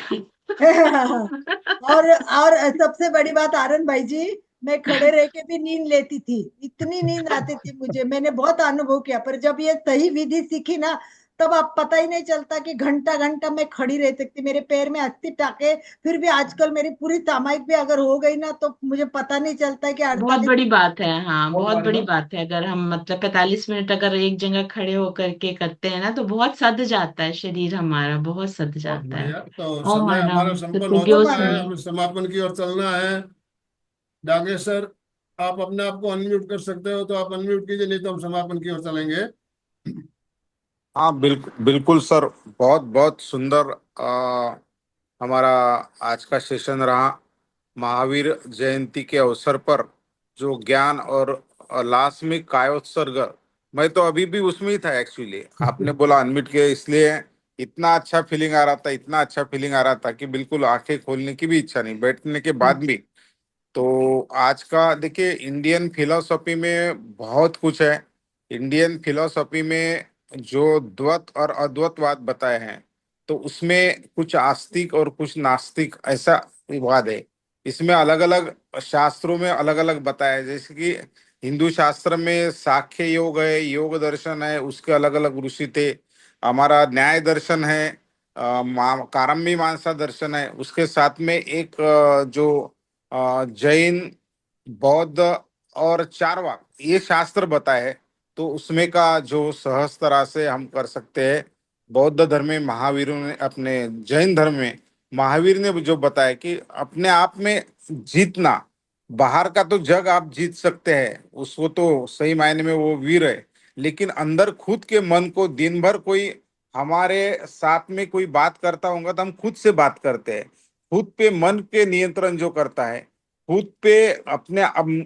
और सबसे बड़ी बात आनंद भाई जी, मैं खड़े रह के भी नींद लेती थी। इतनी नींद आती थी मुझे, मैंने बहुत अनुभव किया। पर जब ये सही विधि सीखी ना, तब आप पता ही नहीं चलता कि घंटा घंटा मैं खड़ी रह सकती। मेरे पैर में 80 टाके, फिर भी आजकल मेरी पूरी सामायिक भी अगर हो गई ना, तो मुझे पता नहीं चलता कि बहुत 48। बड़ी बात है, हाँ, ओम बहुत बड़ी आराम। बात है। अगर हम मतलब 45 मिनट अगर एक जगह खड़े होकर के करते हैं ना, तो बहुत सद जाता है, शरीर हमारा बहुत सद बहुत जाता है। बढ़िया। तो ओ समय हमारा मैडम संपन्न हो ओम चुका सत्योग्योस है, आनंद। में। हमें समापन की ओर चलना है। डांगेश्वर, आप अपने आप को अनम्यूट कर सकते हो तो आप अनम्यूट कीजिए, नहीं तो हम समापन की ओर चलेंगे। हाँ बिल्कुल बिल्कुल सर। बहुत बहुत सुंदर हमारा आज का सेशन रहा। महावीर जयंती के अवसर पर जो ज्ञान और लास्मिक कायोत्सर्ग, मैं तो अभी भी उसमें ही था एक्चुअली। आपने बोला अनम्यूट के, इसलिए इतना अच्छा फीलिंग आ रहा था, इतना अच्छा फीलिंग आ रहा था कि बिल्कुल आंखें खोलने की भी इच्छा नहीं, बैठने के बाद भी। तो आज का देखिए, इंडियन फिलोसॉफी में बहुत कुछ है। इंडियन फिलोसॉफी में जो द्वैत और अद्वैतवाद बताए हैं, तो उसमें कुछ आस्तिक और कुछ नास्तिक ऐसा विवाद है। इसमें अलग अलग शास्त्रों में अलग अलग बताया है। जैसे कि हिंदू शास्त्र में सांख्य योग है, योग दर्शन है, उसके अलग अलग ऋषि थे। हमारा न्याय दर्शन है, कारम्मीमांसा दर्शन है। उसके साथ में एक जो जैन, बौद्ध और चारवाक, ये शास्त्र बताए हैं। तो उसमें का जो सहज तरह से हम कर सकते हैं। बौद्ध धर्म में महावीरों ने, अपने जैन धर्म में महावीर ने जो बताया कि अपने आप में जीतना, बाहर का तो जग आप जीत सकते हैं, उसको तो सही मायने में वो वीर है। लेकिन अंदर खुद के मन को दिन भर कोई हमारे साथ में कोई बात करता होगा तो हम खुद से बात करते हैं। खुद पे मन के नियंत्रण जो करता है, खुद पे अपने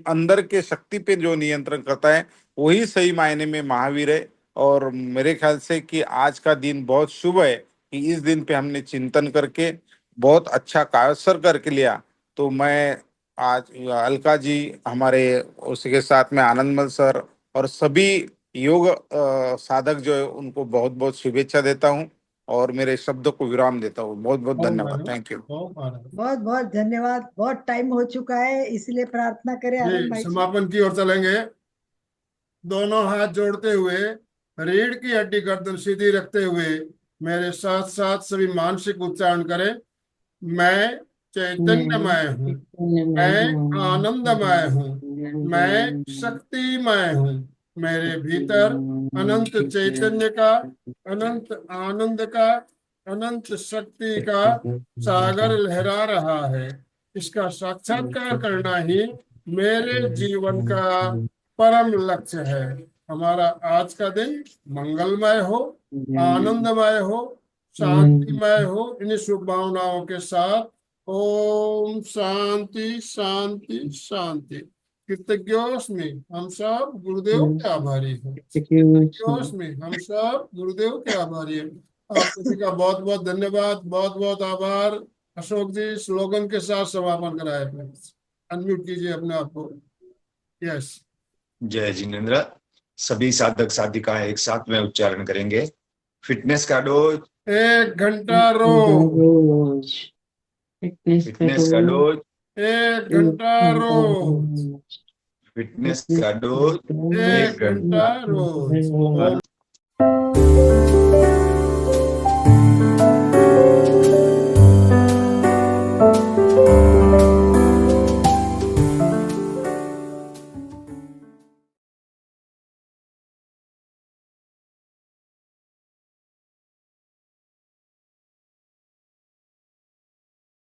अंदर के शक्ति पे जो नियंत्रण करता है, वही सही मायने में महावीर है। और मेरे ख्याल से कि आज का दिन बहुत शुभ है कि इस दिन पे हमने चिंतन करके बहुत अच्छा कायोत्सर्ग करके लिया। तो मैं आज अलका जी, हमारे उसके साथ में आनंदमल सर और सभी योग साधक जो है, उनको बहुत बहुत शुभेच्छा देता हूँ और मेरे शब्द को विराम देता हूँ। बहुत बहुत ओम धन्यवाद। आराम। Thank you. ओम आराम। बहुत बहुत धन्यवाद। बहुत टाइम हो चुका है, इसलिए प्रार्थना करें आनंद जी, भाई जी। समापन की ओर चलेंगे। दोनों हाथ जोड़ते हुए, रीढ़ की हड्डी गर्दन सीधी रखते हुए मेरे साथ साथ सभी मानसिक उच्चारण करें। मैं मैं चैतन्यमय हूँ। चैतन्यमय मैं हूँ। आनंदमय हूँ। मैं शक्तिमय हूँ। मेरे भीतर अनंत चैतन्य का, अनंत आनंद का, अनंत शक्ति का सागर लहरा रहा है। इसका साक्षात्कार करना ही मेरे जीवन का परम लक्ष्य है। हमारा आज का दिन मंगलमय हो, आनंदमय हो, शांतिमय हो। इन शुभ भावनाओं के साथ ओम शांति शांति शांति। कृतज्ञोस्मि, हम सब गुरुदेव के आभारी हैं। कृतज्ञोस्मि, हम सब गुरुदेव के आभारी हैं। आप सभी का बहुत बहुत धन्यवाद, बहुत बहुत आभार। अशोक जी स्लोगन के साथ समापन कराए। अनम्यूट कीजिए अपने आप को। यस। जय जिनेन्द्र। सभी साधक साधिकाएं एक साथ में उच्चारण करेंगे। फिटनेस का डोज 1 घंटा रोज। रोज फिटनेस का डोज 1 घंटा रोज। फिटनेस का डोज 1 1 घंटा। घंटा रोज। ओम